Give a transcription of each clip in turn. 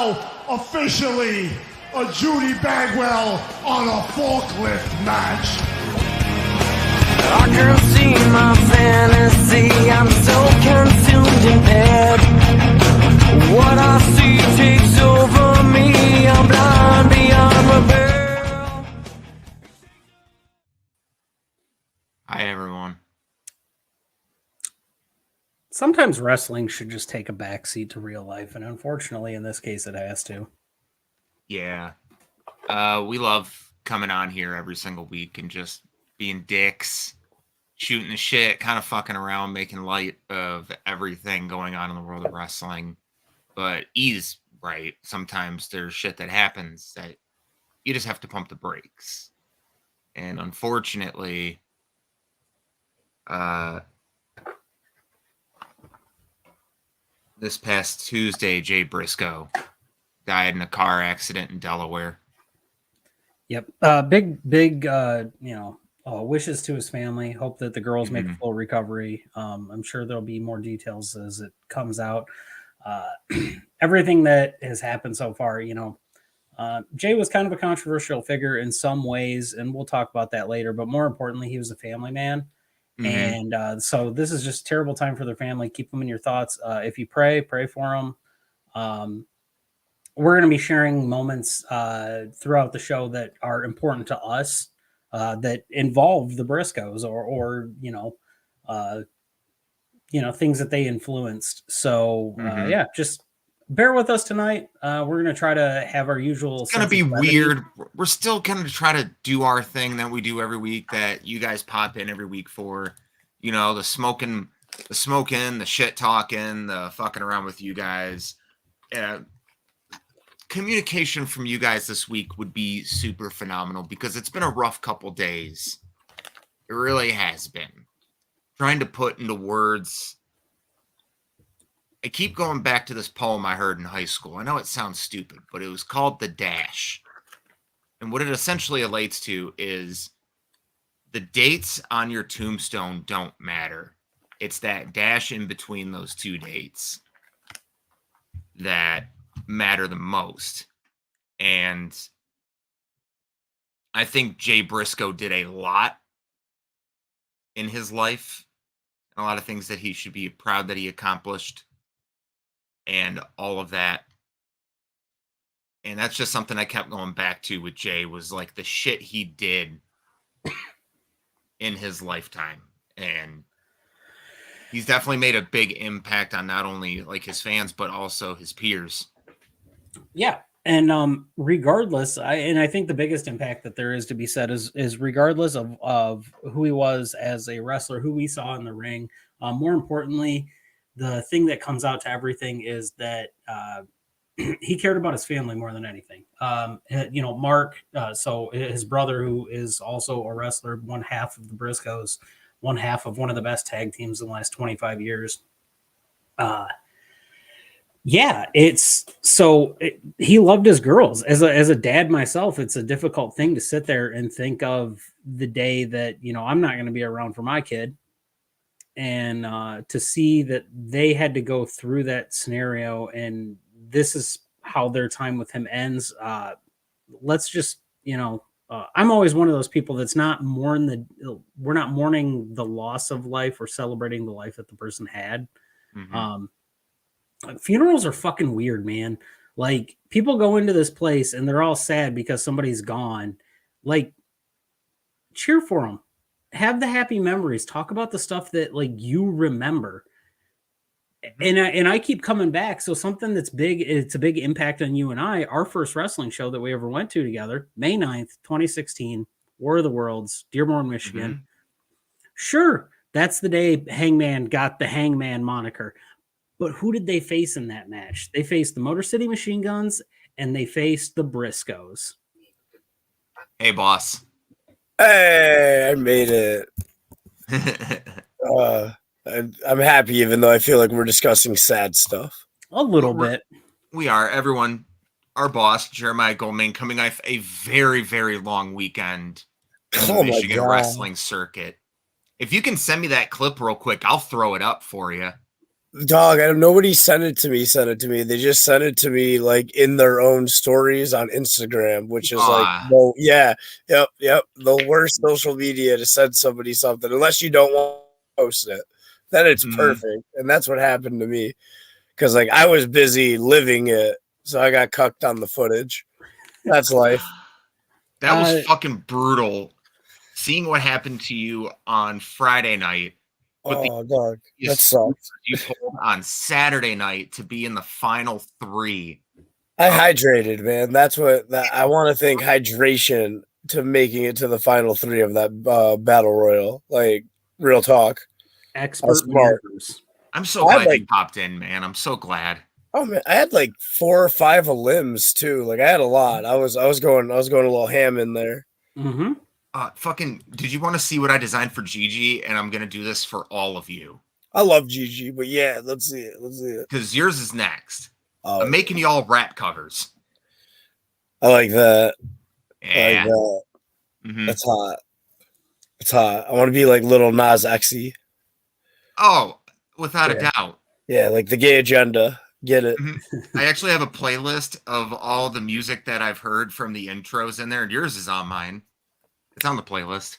now officially a Judy Bagwell on a forklift match. I can see my fantasy, I'm so consumed in bed. What I see takes over me, I'm blind beyond repair. Hi, everyone. Sometimes wrestling should just take a backseat to real life, and unfortunately, in this case, it has to. Yeah. We love coming on here every single week and just being dicks, shooting the shit, kind of fucking around, making light of everything going on in the world of wrestling. But he's right. Sometimes there's shit that happens that you just have to pump the brakes. And unfortunately, this past Tuesday, Jay Briscoe died in a car accident in Delaware. Yep. Big, wishes to his family. Hope that the girls make a full recovery. I'm sure there'll be more details as it comes out. Everything that has happened so far, Jay was kind of a controversial figure in some ways, and we'll talk about that later. But more importantly, he was a family man. And so this is just a terrible time for their family. Keep them in your thoughts. If you pray for them. We're going to be sharing moments throughout the show that are important to us that involve the Briscoes or things that they influenced. So just bear with us tonight. We're going to try to have our usual. It's going to be weird. We're still going to try to do our thing that we do every week that you guys pop in every week for, the smoking, the shit talking, the fucking around with you guys. Communication from you guys this week would be super phenomenal because it's been a rough couple days. It really has been. Trying to put into words. I keep going back to this poem I heard in high school. I know it sounds stupid, but it was called The Dash. And what it essentially relates to is the dates on your tombstone don't matter. It's that dash in between those two dates that matter the most. And I think Jay Briscoe did a lot in his life, a lot of things that he should be proud that he accomplished and all of that. And that's just something I kept going back to with Jay was like the shit he did in his lifetime. And he's definitely made a big impact on not only like his fans, but also his peers. Yeah. And regardless, I think the biggest impact that there is to be said is regardless of who he was as a wrestler, who we saw in the ring, more importantly, the thing that comes out to everything is that he cared about his family more than anything. Mark, so his brother, who is also a wrestler, one half of the Briscoes, one half of one of the best tag teams in the last 25 years. He loved his girls. As a dad myself, it's a difficult thing to sit there and think of the day that, I'm not going to be around for my kid. And to see that they had to go through that scenario and this is how their time with him ends. Let's just, I'm always one of those people that's we're not mourning the loss of life or celebrating the life that the person had. Funerals are fucking weird, man. Like, people go into this place and they're all sad because somebody's gone. Like, cheer for them. Have the happy memories. Talk about the stuff that, like, you remember. And I keep coming back. So something that's big, it's a big impact on you and I. Our first wrestling show that we ever went to together, May 9th, 2016, War of the Worlds, Dearborn, Michigan. Sure, that's the day Hangman got the Hangman moniker. But who did they face in that match? They faced the Motor City Machine Guns and they faced the Briscoes. Hey, boss. Hey, I made it. I'm happy, even though I feel like we're discussing sad stuff. A little bit. We are. Everyone, our boss, Jeremiah Goldman, coming off a very, very long weekend in the Michigan wrestling circuit. If you can send me that clip real quick, I'll throw it up for you. Dog, nobody sent it to me. They just sent it to me like in their own stories on Instagram, which is like, well, yeah, yep. The worst social media to send somebody something, unless you don't want to post it. Then it's perfect, and that's what happened to me because like I was busy living it, so I got cucked on the footage. That's life. That was fucking brutal. Seeing what happened to you on Friday night. Dog, that sucks. You pulled on Saturday night to be in the final 3. I hydrated, man. That's what I want to thank hydration to making it to the final 3 of that battle royal. Like real talk. Expert members. I'm so glad you popped in, man. I'm so glad. Oh man, I had like 4 or 5 limbs too. Like I had a lot. I was going a little ham in there. Mm-hmm. Did you want to see what I designed for Gigi? And I'm gonna do this for all of you. I love Gigi, but yeah, let's see it. Because yours is next. I'm making y'all rat covers. I like that. Yeah. I like that. Mm-hmm. That's hot. It's hot. I want to be like little Nas Xy. Oh, without a doubt. Yeah, like the gay agenda. Get it. Mm-hmm. I actually have a playlist of all the music that I've heard from the intros in there, and yours is on mine. It's on the playlist.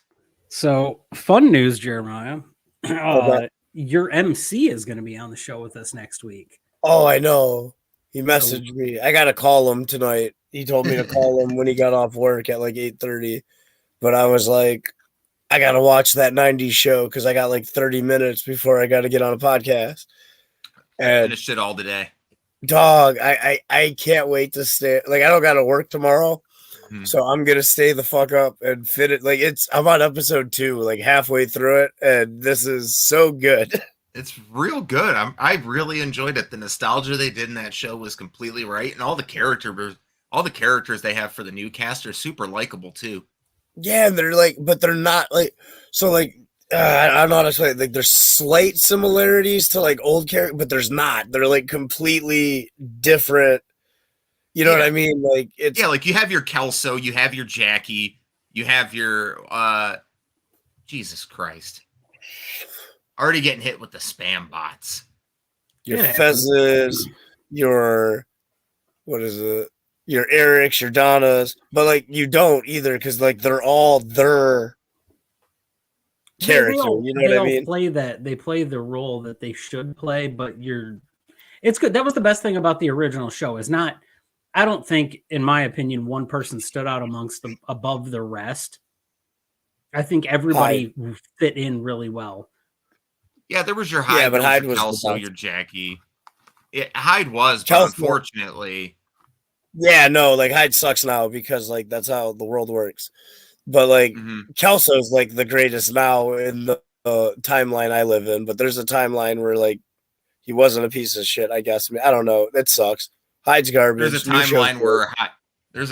So, fun news, Jeremiah. Your MC is going to be on the show with us next week. Oh, I know. He messaged me. I got to call him tonight. He told me to call him when he got off work at like 8:30. But I was like, I got to watch that 90s show because I got like 30 minutes before I got to get on a podcast. And I finished it all today. Dog, I can't wait to stay. Like, I don't got to work tomorrow. So I'm gonna stay the fuck up and fit it. Like I'm on episode 2, like halfway through it, and this is so good. It's real good. I really enjoyed it. The nostalgia they did in that show was completely right, and all the characters they have for the new cast are super likable too. Yeah, and they're like, but they're not like so like. I don't know how to say it. Like there's slight similarities to like old characters, but there's not. They're like completely different. You know what I mean? Like it's like you have your Kelso, you have your Jackie, you have your Jesus Christ. Already getting hit with the spam bots. Your Fezes, your what is it? Your Erics, your Donnas, but like you don't either because like they're all their character. You know what I mean? They play the role that they should play, but it's good. That was the best thing about the original show. Is not. I don't think, in my opinion, one person stood out amongst them above the rest. I think everybody fit in really well. Yeah, there was your Hyde, but Hyde was also your Jackie. Hyde was, but unfortunately. Yeah, no, like Hyde sucks now because like that's how the world works. But like Kelso's like the greatest now in the timeline I live in. But there's a timeline where like he wasn't a piece of shit. I guess I don't know. It sucks. Hyde's garbage. There's a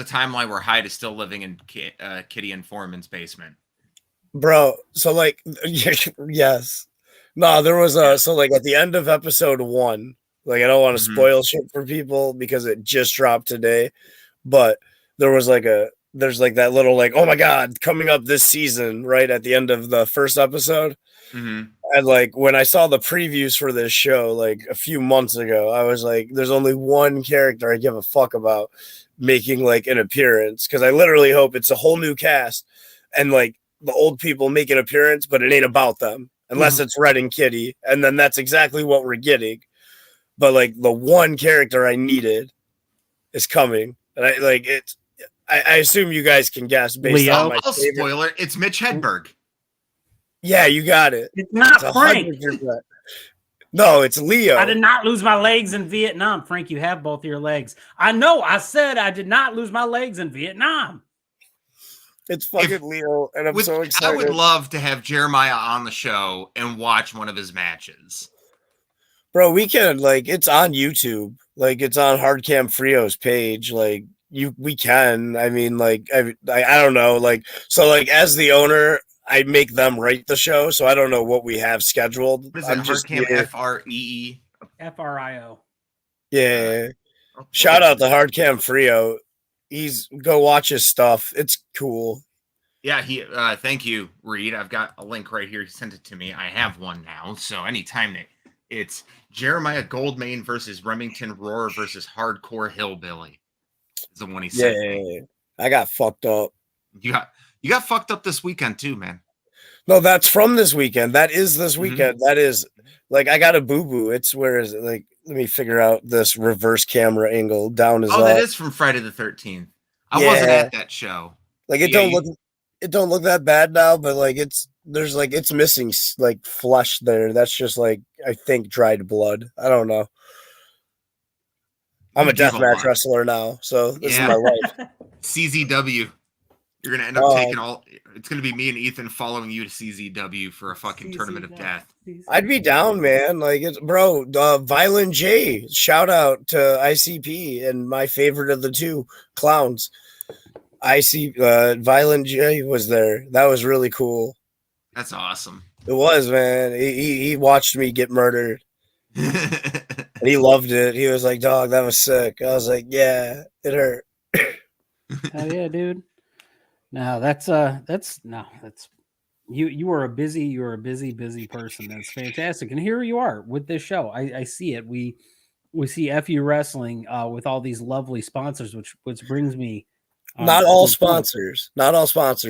timeline where Hyde is still living in Kitty and Foreman's basement. Bro, so like yes. No, there was so like at the end of episode 1, like I don't want to spoil shit for people because it just dropped today, but there's like that little like, oh my god, coming up this season right at the end of the first episode. And like when I saw the previews for this show like a few months ago, I was like, there's only one character I give a fuck about making like an appearance because I literally hope it's a whole new cast and like the old people make an appearance, but it ain't about them unless it's Red and Kitty, and then that's exactly what we're getting. But like the one character I needed is coming, and I like it. I assume you guys can guess based on my favorite. Spoiler: it's Mitch Hedberg. Yeah, you got it. It's not Frank. No, it's Leo. I did not lose my legs in Vietnam. Frank, you have both of your legs. I know. I said I did not lose my legs in Vietnam. It's fucking Leo, and I'm so excited. I would love to have Jeremiah on the show and watch one of his matches. Bro, we can, like, it's on YouTube. Like, it's on Hardcam Frio's page. Like, we can. I mean, like, I don't know. Like, so, like, as the owner, I make them write the show, so I don't know what we have scheduled. What is it, Hardcam F-R-E-E? F-R-I-O. Yeah. Shout out to Hardcam Frio. Go watch his stuff. It's cool. Yeah, thank you, Reed. I've got a link right here. He sent it to me. I have one now, so anytime It's Jeremiah Goldmain versus Remington Roar versus Hardcore Hillbilly. Is the one he sent me. I got fucked up. You got fucked up this weekend too, man. No, that's from this weekend. That is this weekend. That is like I got a boo-boo. It's where is it? Like, let me figure out this reverse camera angle. Down is up. That is from Friday the 13th. I wasn't at that show. Like it don't look that bad now, but like it's missing like flesh there. That's just like I think dried blood. I don't know. I'm a deathmatch wrestler now, so this is my life. CZW. You're gonna end up taking all. It's gonna be me and Ethan following you to CZW for a fucking tournament of death. I'd be down, man. Like it's Violent J. Shout out to ICP and my favorite of the two clowns. Violent J was there. That was really cool. That's awesome. It was, man. He watched me get murdered. And he loved it. He was like, "Dog, that was sick." I was like, "Yeah, it hurt." Hell yeah, dude. No, that's you are a busy person. That's fantastic. And here you are with this show. I see it. We see FU Wrestling with all these lovely sponsors, which brings me not all sponsors,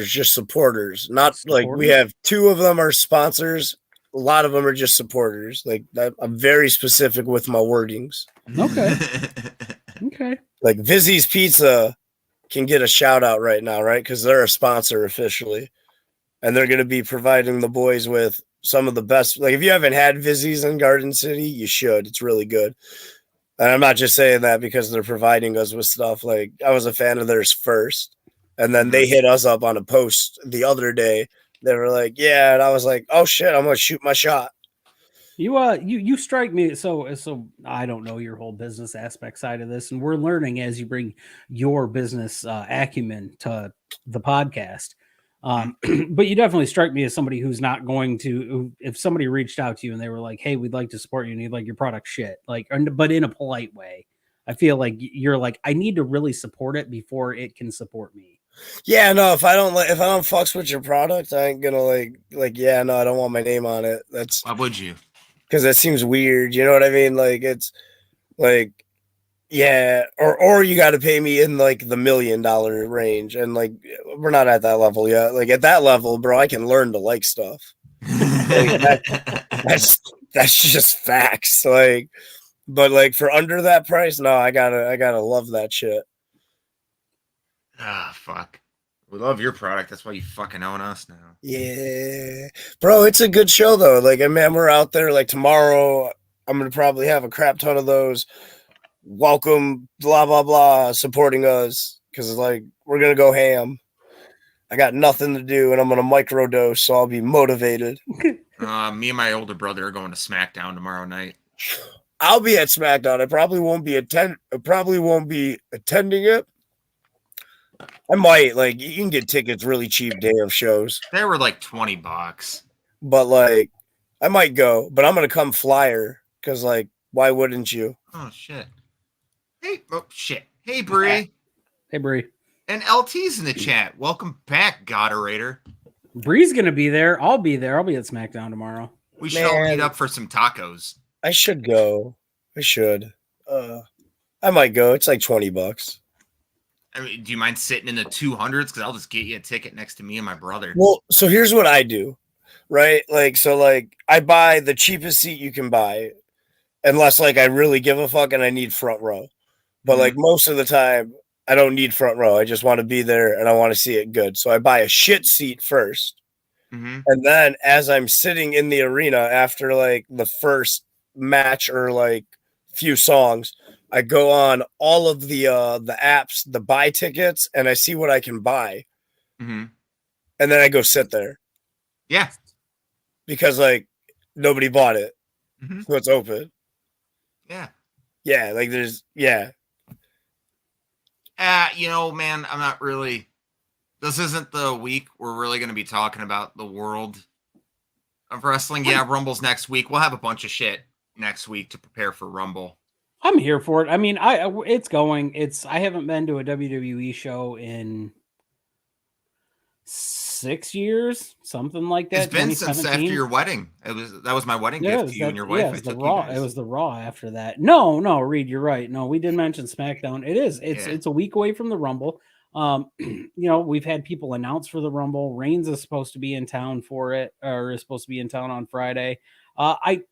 just supporters. Like we have 2 of them are sponsors. A lot of them are just supporters. Like I'm very specific with my wordings. Okay. Like Vizzy's Pizza can get a shout out right now, right? Because they're a sponsor officially. And they're going to be providing the boys with some of the best. Like if you haven't had Vizzy's in Garden City, you should. It's really good. And I'm not just saying that because they're providing us with stuff. Like I was a fan of theirs first. And then they hit us up on a post the other day. They were like, yeah. And I was like, oh shit, I'm going to shoot my shot. You strike me. So I don't know your whole business aspect side of this. And we're learning as you bring your business acumen to the podcast. But you definitely strike me as somebody who's not going to, if somebody reached out to you and they were like, hey, we'd like to support you and you'd like your product shit, like, but in a polite way. I feel like you're like, I need to really support it before it can support me. Yeah, no, if I don't fucks with your product, I ain't gonna like, yeah, no, I don't want my name on it. That's why would you? Because that seems weird. You know what I mean? Like it's like, yeah, or you got to pay me in like the $1 million range, and like we're not at that level yet. Like at that level, bro, I can learn to like stuff. Like, that's just facts. Like, but like for under that price, no, I gotta love that shit. Fuck. We love your product. That's why you fucking own us now. Yeah, bro, it's a good show though. Like, man, we're out there. Like tomorrow, I'm gonna probably have a crap ton of those. Welcome, blah blah blah, supporting us because like we're gonna go ham. I got nothing to do, and I'm gonna microdose, so I'll be motivated. Me and my older brother are going to SmackDown tomorrow night. I'll be at SmackDown. I probably won't be attending it. I might, like, you can get tickets really cheap day of shows. They were like $20. But like I might go, but I'm gonna come flyer because like why wouldn't you? Oh shit. Hey Bree. Hey Bree. And LT's in the chat. Welcome back, Goderator. Bree's gonna be there. I'll be there. I'll be at SmackDown tomorrow. We should all meet up for some tacos. I should go. I should. I might go. It's like $20. I mean, do you mind sitting in the 200s? Because I'll just get you a ticket next to me and my brother. Well, so here's what I do, right? Like, so like I buy the cheapest seat you can buy, unless like I really give a fuck and I need front row. But like most of the time, I don't need front row. I just want to be there and I want to see it good. So I buy a shit seat first. And then as I'm sitting in the arena after like the first match or like few songs, I go on all of the apps, the buy tickets, and I see what I can buy. And then I go sit there. Yeah. Because like nobody bought it. So it's open. Yeah. Yeah. Like there's, yeah. You know, man, I'm not really, this isn't the week we're really going to be talking about the world of wrestling. Yeah, Rumble's next week. We'll have a bunch of shit next week to prepare for Rumble. I'm here for it. I mean, it's going. I haven't been to a WWE show in 6 years, something like that. It's been since after 2017. your wedding. That was my wedding gift to you and your wife. I it was the took you Raw. guys. It was the Raw after that. No, Reed, you're right. No, we did mention SmackDown. It's a week away from the Rumble. We've had people announce for the Rumble. Reigns is supposed to be in town for it, or is supposed to be in town on Friday. I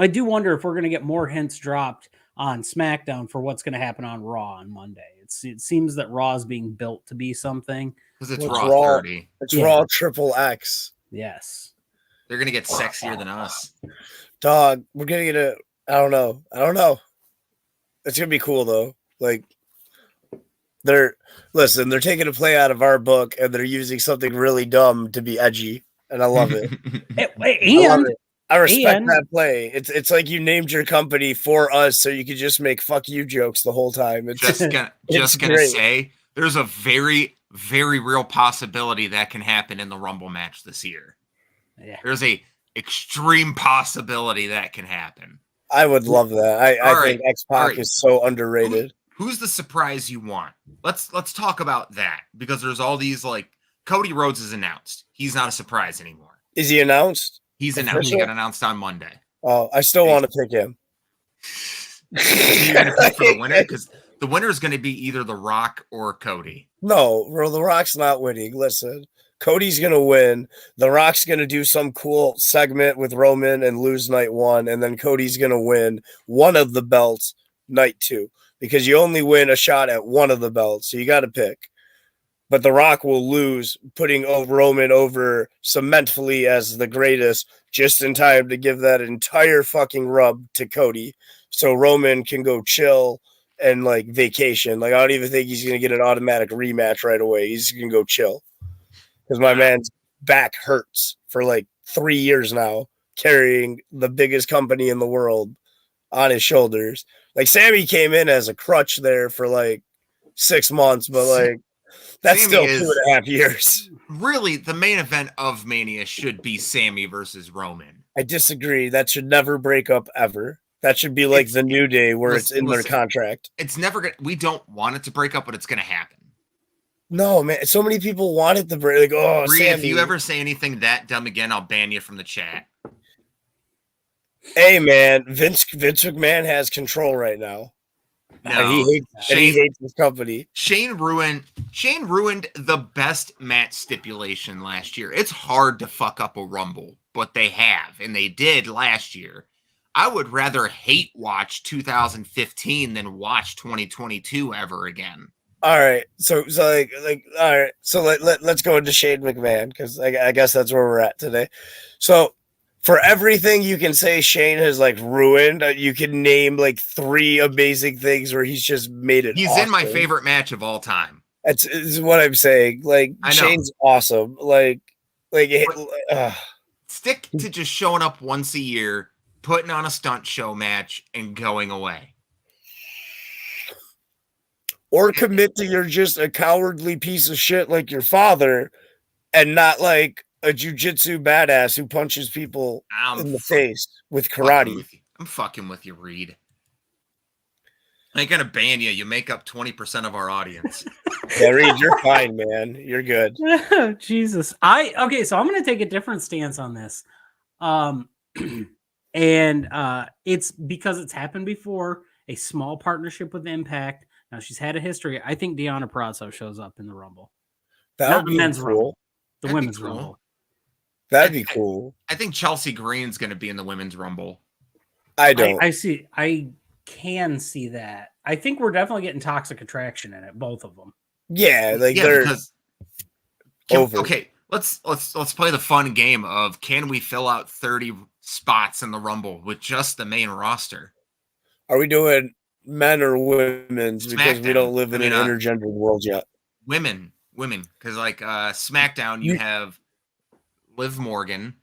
do wonder if we're going to get more hints dropped on SmackDown for what's going to happen on Raw on Monday. It seems that Raw is being built to be something. Because it's Raw 30. It's Raw Triple X. Yes. They're going to get sexier than us. Dog, we're going to get I don't know. It's going to be cool, though. Like, they're taking a play out of our book, and they're using something really dumb to be edgy, and I love it. I respect that play. It's like you named your company for us, so you could just make "fuck you" jokes the whole time. It's just gonna say there's a very, very real possibility that can happen in the Rumble match this year. Yeah. There's a extreme possibility that can happen. I would love that. I think X-Pac is so underrated. Who's the surprise you want? Let's talk about that, because there's all these, like, Cody Rhodes is announced. He's not a surprise anymore. Is he announced? He's announced. He got announced on Monday. Oh, I still want to pick him. You're going to pick for the winner? Because the winner is going to be either The Rock or Cody. No, bro, The Rock's not winning. Listen, Cody's going to win. The Rock's going to do some cool segment with Roman and lose night 1, and then Cody's going to win one of the belts night 2, because you only win a shot at one of the belts, so you got to pick. But The Rock will lose, putting Roman over cementfully as the greatest just in time to give that entire fucking rub to Cody, so Roman can go chill and, like, vacation. Like, I don't even think he's going to get an automatic rematch right away. He's going to go chill, because my man's back hurts for like 3 years now, carrying the biggest company in the world on his shoulders. Like, Sammy came in as a crutch there for like 6 months, but like, that's Sammy still 2.5 years. Really, the main event of Mania should be Sammy versus Roman. I disagree. That should never break up ever. That should be like the New Day, where it's in their contract. It's never going to, we don't want it to break up, but it's going to happen. No, man. So many people want it to break. Like, oh, Bree, Sammy. If you ever say anything that dumb again, I'll ban you from the chat. Hey, man. Vince McMahon has control right now. No, and he hates his company. Shane ruined the best match stipulation last year. It's hard to fuck up a Rumble, but they have, and they did last year. I would rather hate watch 2015 than watch 2022 ever again. All right, so all right, so let's go into Shane McMahon, because I guess that's where we're at today. So, for everything you can say Shane has like ruined, you can name like 3 amazing things where he's just made it. He's awesome. In my favorite match of all time. That's what I'm saying. Like, Shane's awesome. Stick to just showing up once a year, putting on a stunt show match, and going away. Or commit to you're just a cowardly piece of shit like your father, and not like a jiu-jitsu badass who punches people in the face with karate. I'm fucking with you, Reed. I ain't gonna ban you. You make up 20% of our audience. Yeah, Reed, you're fine, man. You're good. Jesus. So I'm gonna take a different stance on this. It's because it's happened before. A small partnership with Impact. Now she's had a history. I think Deonna Purrazzo shows up in the Rumble. Not the men's Rumble, the women's Rumble. That'd be cool. I think Chelsea Green's going to be in the women's Rumble. I don't. I can see that. I think we're definitely getting Toxic Attraction in it, both of them. Yeah, they're over. Okay, let's play the fun game of, can we fill out 30 spots in the Rumble with just the main roster? Are we doing men or women's? Because we don't live in an intergendered world yet. Women, because like SmackDown, you have Liv Morgan,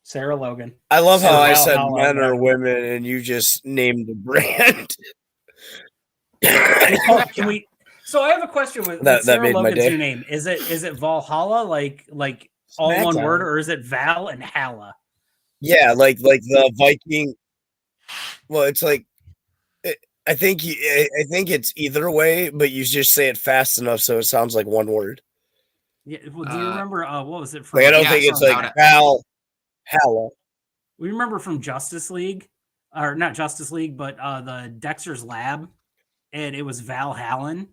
Sarah Logan. I love how I said men or women, and you just named the brand. So I have a question with Sarah Logan's new name. Is it Valhalla, like all SmackDown. One word, or is it Val and Halla? Yeah, like the Viking. Well, it's like, I think it's either way, but you just say it fast enough so it sounds like one word. Yeah. Well, do you remember what was it from? Like I don't Yeah, think it's something like about Valhalla. We remember from Justice League, or not Justice League, but the Dexter's Lab, and it was Val Hallen.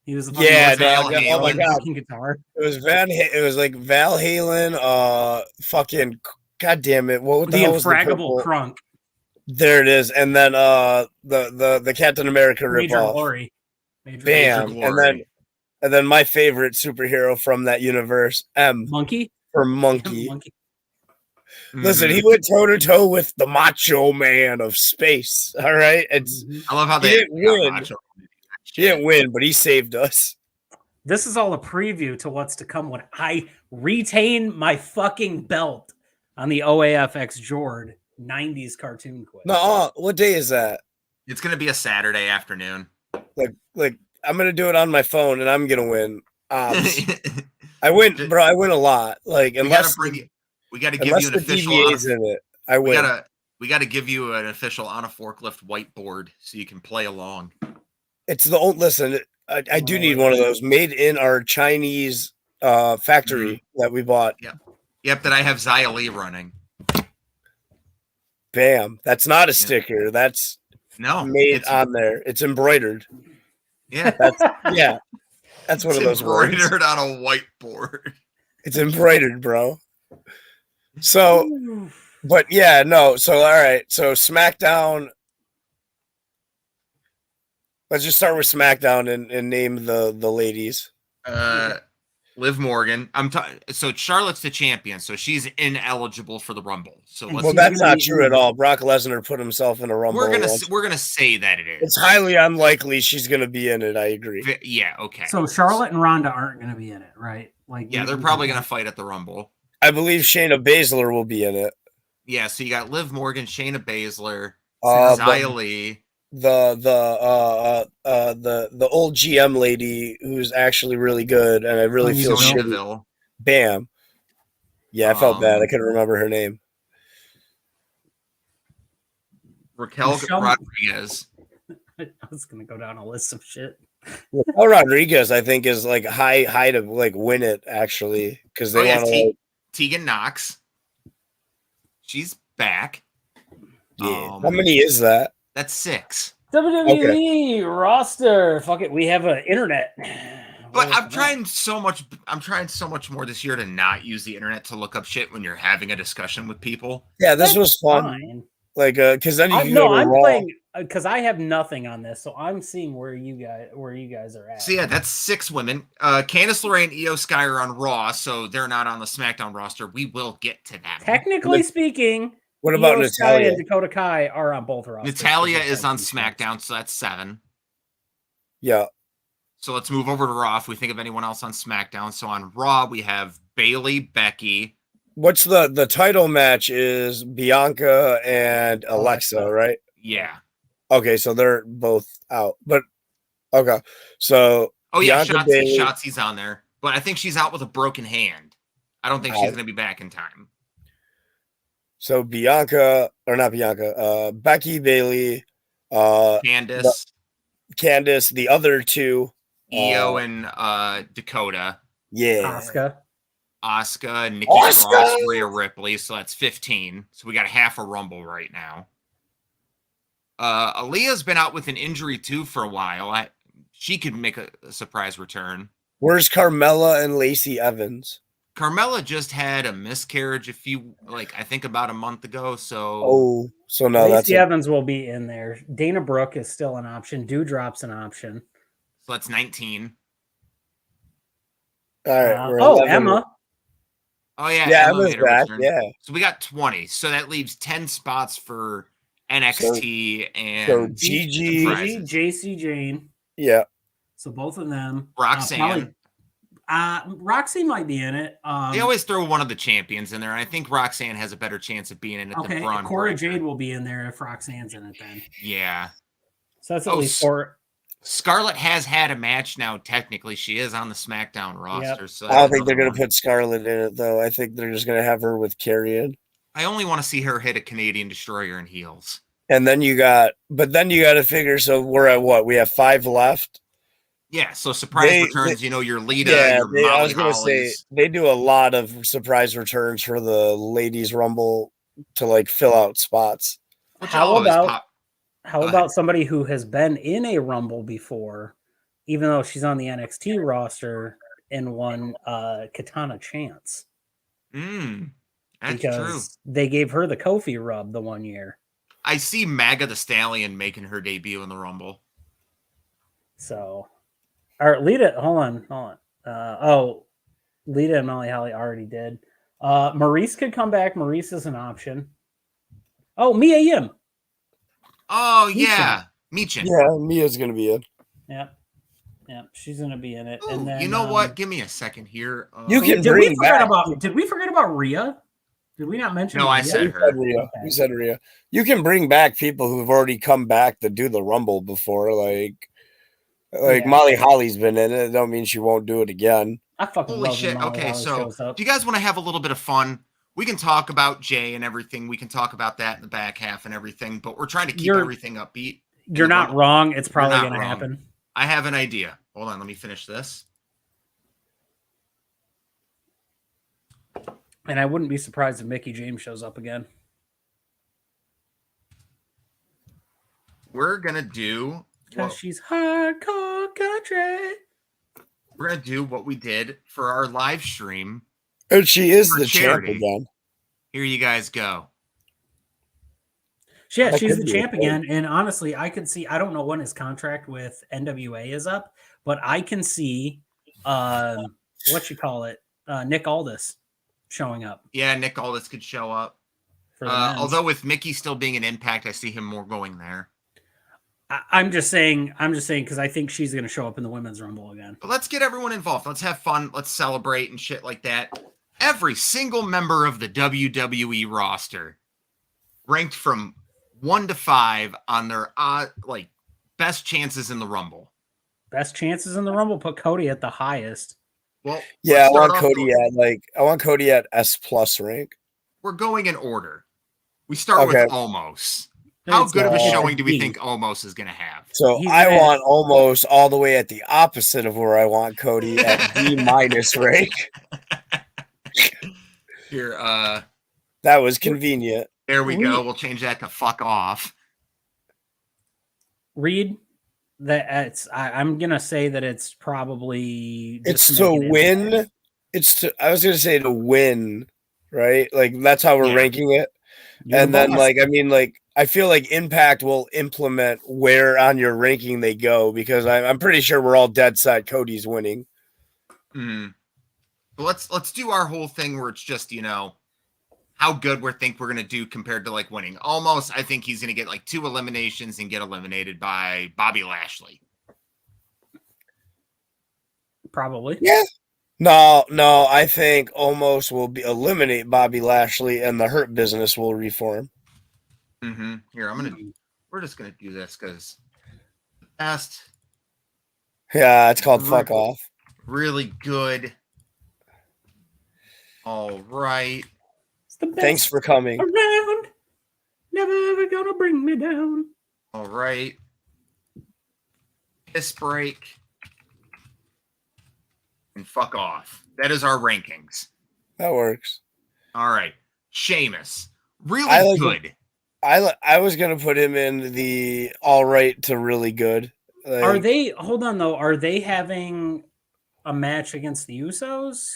He was the fucking Yeah, Val dog. Oh my Halen. god, fucking guitar. it was It was like Val Halen. Fucking. God damn it! What the The hell was the Infraggable purple? Crunk, There it is, and then the Captain America Major ripoff. Glory. Major Bam, Glory. and then my favorite superhero from that universe, M Monkey. for Monkey. Monkey. Listen, Mhm. he went toe to toe with the Macho Man of space. All right, it's I love how he they didn't got win. Macho. He didn't win, but he saved us. This is all a preview to what's to come when I retain my fucking belt on the OAFX Jord 90s cartoon quiz. No, what day is that? It's gonna be a Saturday afternoon. Like I'm gonna do it on my phone, and I'm gonna win. I win, bro. I win a lot. Like we gotta unless bring you. We gotta give unless you an the official. DVA's in it, I We win. gotta give you an official on a forklift whiteboard so you can play along. It's the old. Listen, I do need one of those made in our Chinese factory that we bought. Yep, that I have Zia Lee running. Bam! That's not a sticker. That's made on there. It's embroidered. Yeah, That's one of those words. Embroidered on a whiteboard. It's embroidered, bro. So, but yeah, no. So all right. So SmackDown. Let's just start with SmackDown and name the ladies. Liv Morgan. So Charlotte's the champion, so she's ineligible for the Rumble. So Well, that's not true at all. Brock Lesnar put himself in a Rumble. We're gonna say that it is. It's highly unlikely she's gonna be in it. I agree. Yeah. Okay. So Charlotte and Ronda aren't going to be in it, right? Like, yeah, they're probably gonna fight at the Rumble. I believe Shayna Baszler will be in it. Yeah. So you got Liv Morgan, Shayna Baszler, Xia Li. The old GM lady who's actually really good, and I really feel shitty. Bam. Yeah, I felt bad. I couldn't remember her name. Raquel Rodriguez. I was gonna go down a list of shit. Raquel Rodriguez, I think, is like high to like win it actually because they want to. Tegan Knox. She's back. Yeah. How many is that? That's 6. WWE roster. Fuck it. We have an internet. But I'm trying so much more this year to not use the internet to look up shit when you're having a discussion with people. Yeah, this was fun. Fine. Like, because then you can go to I'm Raw. playing because I have nothing on this, so I'm seeing where you guys are at. So yeah, that's 6 women. Candice LeRae and Io Sky are on Raw, so they're not on the SmackDown roster. We will get to that. Technically speaking, what about Io Sky Natalya and Dakota Kai are on both rosters. Natalya is on SmackDown, so that's 7. Yeah. So let's move over to Raw if we think of anyone else on SmackDown. So on Raw, we have Bayley, Becky. What's the title match is Bianca and Alexa, right? Yeah. Okay, so they're both out. But okay. So Bianca, Shotzi's on there. But I think she's out with a broken hand. I don't think she's gonna be back in time. So Becky, Bayley, Candice, the other 2. Io and Dakota. Yeah. Asuka, Nikki Cross, Rhea Ripley. So that's 15. So we got half a Rumble right now. Aaliyah's been out with an injury too for a while. She could make a surprise return. Where's Carmella and Lacey Evans? Carmella just had a miscarriage I think about a month ago. So no, Lacey Evans will be in there. Dana Brooke is still an option. Dewdrop's an option. So that's 19. All right. Emma. Oh yeah, Emma's back. Yeah. So we got 20. So that leaves 10 spots for NXT and Gigi, JC Jane. Yeah. So both of them. Roxanne. Roxy might be in it. They always throw one of the champions in there, and I think Roxanne has a better chance of being in it than Braun. Cora Jade will be in there if Roxanne's in it then. Yeah. So that's at least 4. Scarlett has had a match now. Technically, she is on the SmackDown roster. Yep. So I don't think they're going to put Scarlett in it, though. I think they're just going to have her with Carrion. I only want to see her hit a Canadian Destroyer in heels. And then you got to figure. So we're at what? We have 5 left. Yeah, so surprise returns, your Lita, Yeah, your Molly I was gonna say Hollies. they do a lot of surprise returns for the ladies rumble to like fill out spots. Which I'll always pop. How Go about ahead. somebody who has been in a rumble before, even though she's on the NXT roster and won Katana Chance? That's true. Because they gave her the Kofi rub the one year. I see Maga the Stallion making her debut in the Rumble. So, or Lita, hold on. Lita and Molly Holly already did. Maurice could come back. Maurice is an option. Oh, Mia Yim. Oh, yeah. Michin. Yeah, Mia's gonna be in. Yep, she's gonna be in it. Ooh, and then you know what? Give me a second here. You can did bring back. Did we forget about Rhea? Did we not mention? No, Rhea? I said her. We said Rhea. You can bring back people who've already come back to do the Rumble before, like Molly Holly's been in it. Don't mean she won't do it again. I fucking Holy love when shit. Molly Okay, Holly so shows up. do you guys want to have a little bit of fun? We can talk about Jay and everything. We can talk about that in the back half and everything, but we're trying to keep everything upbeat. You're not wrong. It's probably going to happen. I have an idea. Hold on. Let me finish this. And I wouldn't be surprised if Mickie James shows up again. We're going to do... Because she's hardcore country. We're going to do what we did for our live stream. And she is the champ again. Here you guys go. Yeah, she's the champ again. And honestly, I could see, I don't know when his contract with NWA is up, but I can see, Nick Aldis showing up. Yeah, Nick Aldis could show up. Although with Mickey still being an Impact, I see him more going there. I'm just saying because I think she's going to show up in the Women's Rumble again. But let's get everyone involved. Let's have fun. Let's celebrate and shit like that. Every single member of the WWE roster ranked from 1 to 5 on their best chances in the Rumble. Best chances in the Rumble. Put Cody at the highest. Well, yeah, I want Cody at S+ rank. We're going in order. We start with Omos. How good of a showing do we think Omos is going to have? So I want Omos all the way at the opposite of where I want Cody at B- rank. Here, that was convenient. There we go. We'll change that to fuck off. Reed, I'm gonna say that it's probably it's to win. I was gonna say to win, right? Like that's how we're ranking it. And then I feel like Impact will implement where on your ranking they go because I'm pretty sure we're all dead set Cody's winning. But let's do our whole thing where it's just, how good we think we're going to do compared to winning. Almost, I think he's going to get 2 eliminations and get eliminated by Bobby Lashley. Probably. Yeah. No, I think Omos will eliminate Bobby Lashley and the Hurt Business will reform. Here, we're just going to do this because best. Yeah, it's called fuck off. Really good. All right. Thanks for coming. Around. Never ever gonna bring me down. All right. Piss break. And fuck off. That is our rankings. That works. All right. Sheamus. Really good. I was going to put him in the all right to really good. Are they having a match against the Usos?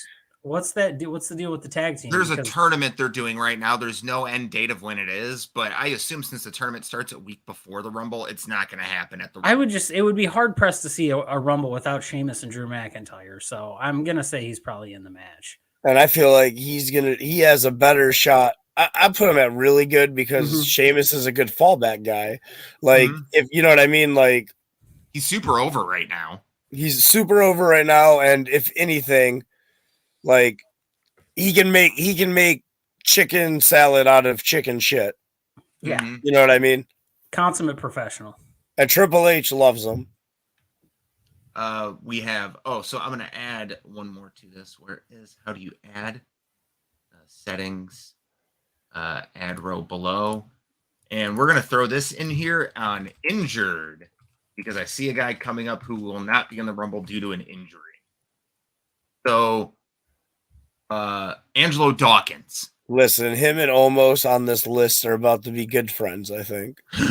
What's the deal with the tag team? There's a tournament they're doing right now. There's no end date of when it is, but I assume since the tournament starts a week before the Rumble, it's not going to happen at the Rumble. It would be hard pressed to see a Rumble without Sheamus and Drew McIntyre. So I'm going to say he's probably in the match. And I feel like he has a better shot. I put him at really good because Sheamus is a good fallback guy. If you know what I mean, he's super over right now. He's super over right now. And if anything, he can make chicken salad out of chicken shit. Yeah. You know what I mean? Consummate professional. And Triple H loves him. We have, so I'm going to add one more to this. Where is, how do you add? Settings, add row below. And we're going to throw this in here on injured because I see a guy coming up who will not be in the Rumble due to an injury. So, Angelo Dawkins. Listen, him and Omos on this list are about to be good friends, I think. You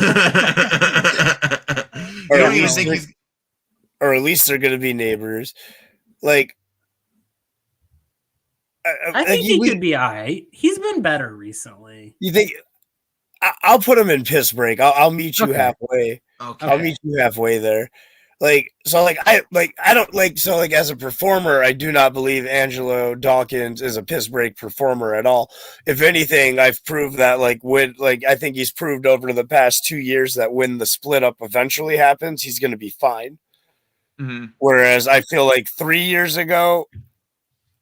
don't even think he's... Or at least they're going to be neighbors. Like, I think he could be all right. He's been better recently. You think? I'll put him in piss break. I'll meet you halfway. Okay. I'll meet you halfway there. I don't as a performer, I do not believe Angelo Dawkins is a piss break performer at all. If anything, I've proved that I think he's proved over the past 2 years that when the split up eventually happens, he's going to be fine. Mm-hmm. Whereas I feel like 3 years ago,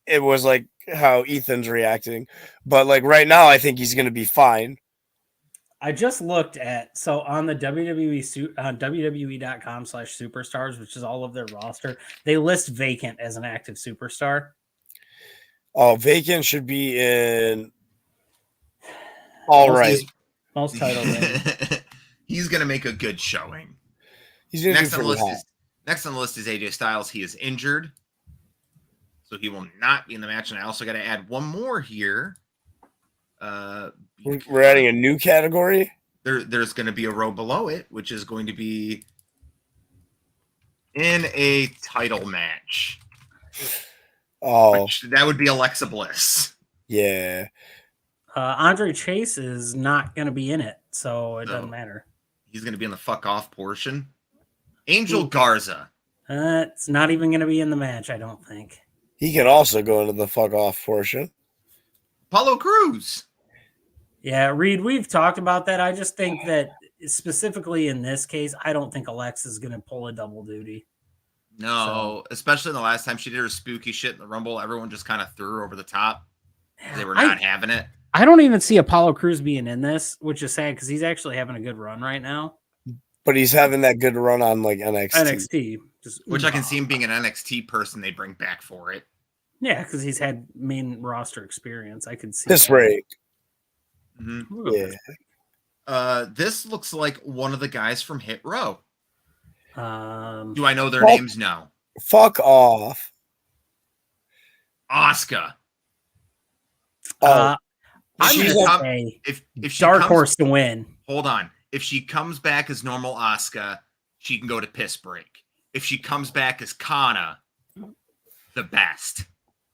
it was like how Ethan's reacting, but like right now, I think he's going to be fine. I just looked at on the WWE.com/superstars, which is all of their roster, they list vacant as an active superstar. Oh, vacant should be in. All right, most titles. He's gonna make a good showing. He's gonna next on the list is AJ Styles. He is injured, so he will not be in the match. And I also got to add one more here. We're adding a new category. There's going to be a row below it, which is going to be in a title match. Oh, that would be Alexa Bliss. Yeah. Andre Chase is not going to be in it, so it doesn't matter. He's going to be in the fuck off portion. Angel Garza. It's not even going to be in the match, I don't think. He can also go into the fuck off portion. Apollo Crews. Yeah, Reed, we've talked about that. I just think that specifically in this case, I don't think Alexa's going to pull a double duty. No, especially the last time she did her spooky shit in the Rumble, everyone just kind of threw her over the top. They were not having it. I don't even see Apollo Crews being in this, which is sad because he's actually having a good run right now. But he's having that good run on like NXT. Which I can see him being an NXT person they bring back for it. Yeah, because he's had main roster experience. I could see this break. Mm-hmm. Yeah. This looks like one of the guys from Hit Row. Do I know their names? No. Fuck off. Asuka. I'm gonna say if she dark horse to win. Hold on. If she comes back as normal Asuka, she can go to piss break. If she comes back as Kana, the best.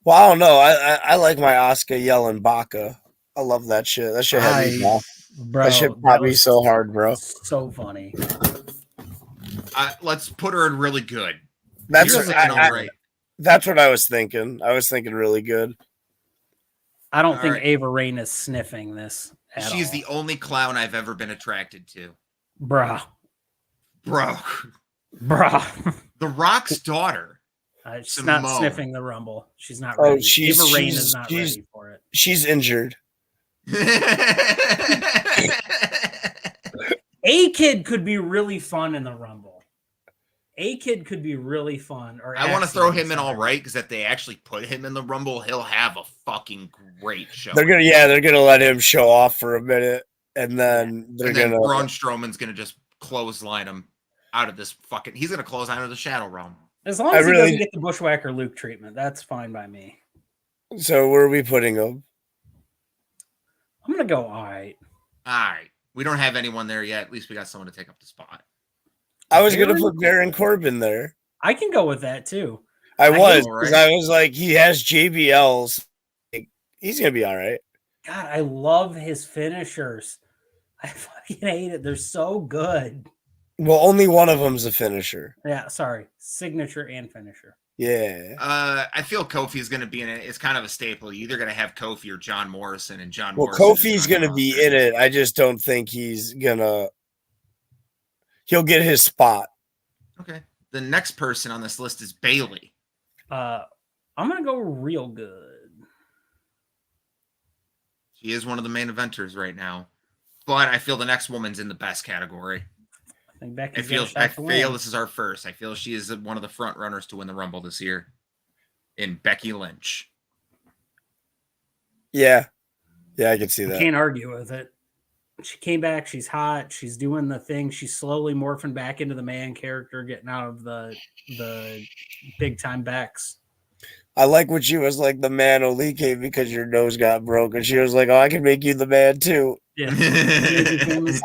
Well, I don't know. I like my Asuka yelling Baka. I love that shit. That shit had me off. That shit probably so hard, bro. So funny. Let's put her in really good. That's what I was thinking. I was thinking really good. I don't think Ava Rain is sniffing this. She's the only clown I've ever been attracted to. Bro. The Rock's daughter. She's not sniffing the Rumble. She's not ready. Ava Rain is not ready for it. She's injured. A-Kid could be really fun in the Rumble. A-Kid could be really fun. I want to throw him in all right because if they actually put him in the Rumble, he'll have a fucking great show. They're gonna let him show off for a minute, and then Braun Strowman's gonna just clothesline him out of this fucking. He's gonna clothesline out of the Shadow Realm. As long as he doesn't get the Bushwhacker Luke treatment, that's fine by me. So where are we putting him? I'm gonna go all right. All right. We don't have anyone there yet. At least we got someone to take up the spot. I was going to put Baron Corbin there. I can go with that too. I was like, he has JBLs. He's going to be all right. God, I love his finishers. I fucking hate it. They're so good. Well, only one of them's a finisher. Yeah, sorry. Signature and finisher. Yeah. I feel Kofi's going to be in it. It's kind of a staple. You're either going to have Kofi or John Morrison, and John. Well, Kofi's going to be in it. I just don't think he's gonna. He'll get his spot. Okay. The next person on this list is Bayley. I'm gonna go real good. She is one of the main eventers right now, but I feel the next woman's in the best category. I feel this is our first. I feel she is one of the front runners to win the Rumble this year in Becky Lynch. Yeah. Yeah, I can see that. Can't argue with it. She came back. She's hot. She's doing the thing. She's slowly morphing back into the man character, getting out of the big time Becks. I like when she was like, the man only came because your nose got broken. She was like, oh, I can make you the man too. Yeah.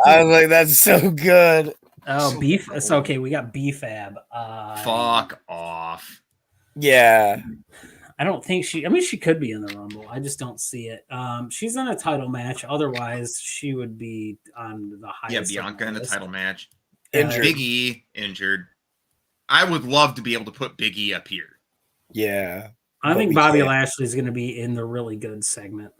I was like, that's so good. Oh, So beef. cool. It's okay. We got BFAB. Fuck off. Yeah. I don't think she. I mean, she could be in the Rumble. I just don't see it. She's in a title match. Otherwise, she would be on the highest. Yeah, Bianca in the title match. Injured. Big E injured. I would love to be able to put Big E up here. Yeah. I But think we Bobby can't. Lashley is going to be in the really good segment.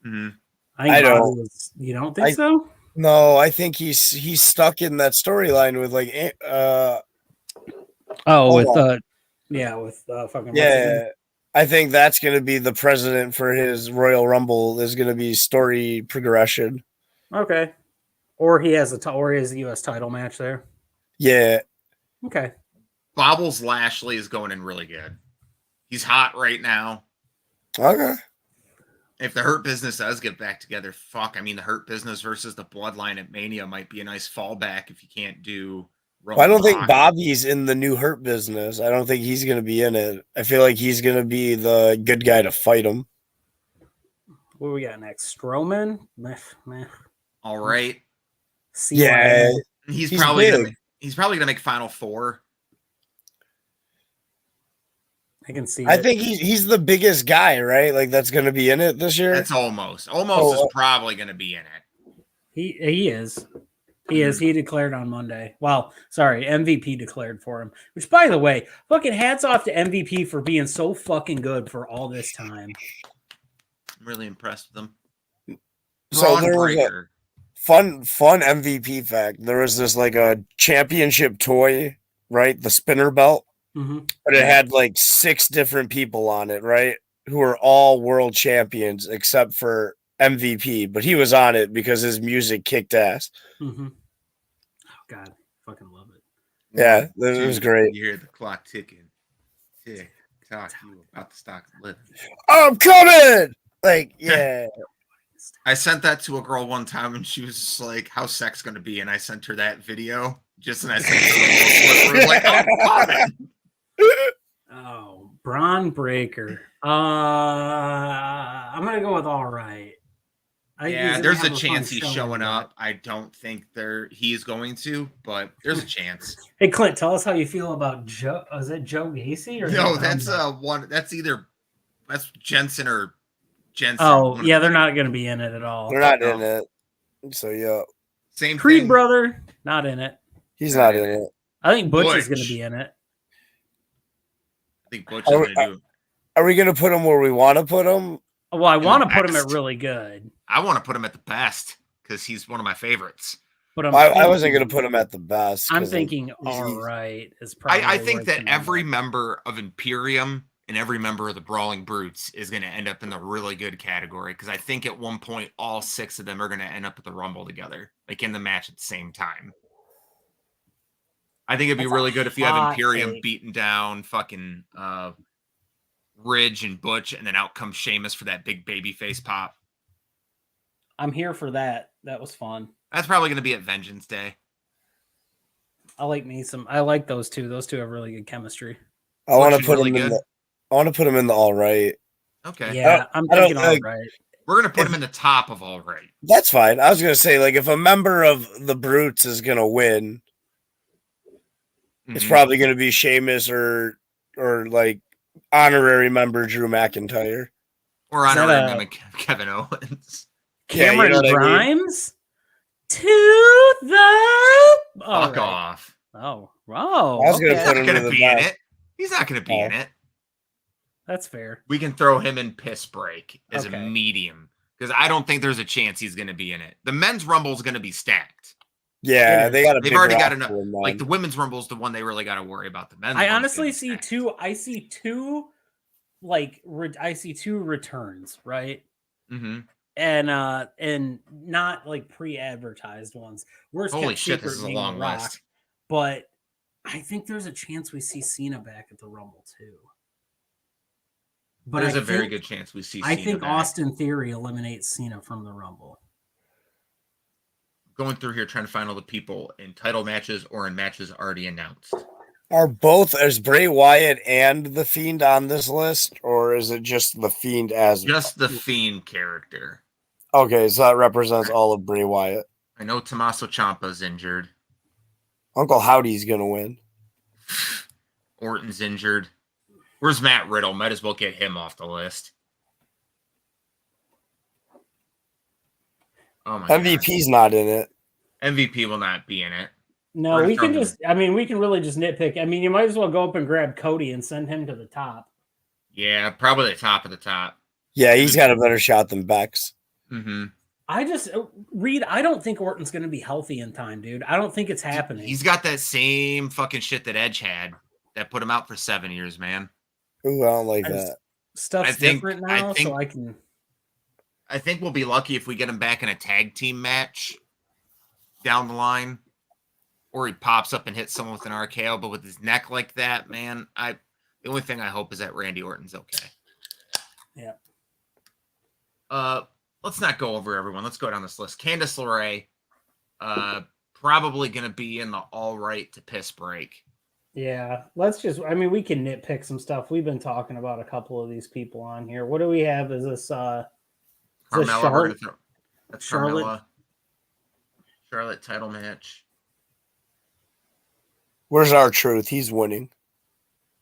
Mm-hmm. I don't. Bobby was, you don't think so? No, I think he's stuck in that storyline with like with on. fucking yeah. I think that's going to be the president for his Royal Rumble. There's going to be story progression. Okay, or he has a US title match there. Yeah. Okay. Bobbles Lashley is going in really good. He's hot right now. Okay. If the Hurt Business does get back together, fuck. I mean, the Hurt Business versus the Bloodline at Mania might be a nice fallback if you can't do. Well, I don't think Bobby's in the new Hurt Business. I don't think he's going to be in it. I feel like he's going to be the good guy to fight him. What do we got next? Strowman? All right. Yeah. He's probably gonna make Final Four. I can see. I think he's the biggest guy, right? Like that's going to be in it this year. That's almost is probably going to be in it. He is. He is. He declared on Monday. Well, sorry, MVP declared for him. Which, by the way, fucking hats off to MVP for being so fucking good for all this time. I'm really impressed with him. So there was a fun MVP fact. There was this like a championship toy, right? The spinner belt. Mm-hmm. But it had like 6 different people on it, right? Who were all world champions except for MVP. But he was on it because his music kicked ass. Mm-hmm. Oh, God. Fucking love it. Yeah, it was great. You hear the clock ticking. Tick, tock, you about to stop living. I'm coming! Like, yeah. I sent that to a girl one time and she was just like, how's sex going to be? And I sent her that video. And I sent her like, I'm coming. Oh, Braun Breaker. I'm gonna go with all right. There's a chance he's showing up. I don't think he's going to, but there's a chance. Hey, Clint, tell us how you feel about Joe. Is it Joe Gacy or no? That's one. That's Jensen or Jensen. Oh yeah, they're not going to be in it at all. They're not in it. So yeah, same Creed thing. brother, not in it. He's not in it. I think Butch is going to be in it. I think Butch is going to do. Are we going to put him where we want to put him? Well, I want to put him at really good. I want to put him at the best because he's one of my favorites. But I wasn't going to put him at the best. I'm thinking all right is probably. I think that every member of Imperium and every member of the Brawling Brutes is going to end up in the really good category because I think at one point all 6 of them are going to end up at the Rumble together, like in the match at the same time. I think it'd be really good if you have Imperium beating down fucking Ridge and Butch, and then out comes Sheamus for that big baby face pop. I'm here for that. That was fun. That's probably going to be at Vengeance Day. I like those two. Those two have really good chemistry. I want to put him in the. I want to put him in the all right. Okay. Yeah, I'm thinking all right. We're going to put him in the top of all right. That's fine. I was going to say, like, if a member of the Brutes is going to win, it's probably going to be Sheamus or like honorary member Drew McIntyre. Or honorary member Kevin Owens. Cameron Grimes? To the... Fuck off. Oh. I was going to put him in it. He's not going to be in it. That's fair. We can throw him in Piss Break as a medium because I don't think there's a chance he's going to be in it. The men's rumble is going to be stacked. Yeah, they've already got enough. Like the women's rumble is the one they really got to worry about. The men's. I honestly see two. I see two returns, right? Mm-hmm. And not like pre-advertised ones. Holy shit, this is a long list. But I think there's a chance we see Cena back at the Rumble too. But there's a very good chance we see Cena I think back. Austin Theory eliminates Cena from the Rumble. going through here trying to find all the people in title matches or in matches already announced. Is Bray Wyatt and The Fiend on this list, or is it just The Fiend as just the Fiend character? Okay, so that represents all of Bray Wyatt. I know Tommaso Ciampa's injured. Uncle Howdy's gonna win. Orton's injured. Where's Matt Riddle? Might as well get him off the list. Oh my MVP's not in it. MVP will not be in it. No, we can just, I mean, we can really just nitpick. I mean, you might as well go up and grab Cody and send him to the top. Yeah, probably the top of the top. Yeah, he's got a better shot than Bex. Mm-hmm. Reed, I don't think Orton's going to be healthy in time, dude. I don't think it's happening. He's got that same fucking shit that Edge had that put him out for 7 years, man. Ooh, I don't like that. Stuff's different now, so I can... I think we'll be lucky if we get him back in a tag team match down the line. Or he pops up and hits someone with an RKO, but with his neck like that, man, the only thing I hope is that Randy Orton's okay. Yeah. Let's not go over everyone. Let's go down this list. Candice LeRae, probably going to be in the all right to piss break. Yeah, let's just, I mean, we can nitpick some stuff. We've been talking about a couple of these people on here. What do we have? Is this, Carmella? That's Charlotte? Carmella. Charlotte title match. Where's R-Truth? He's winning.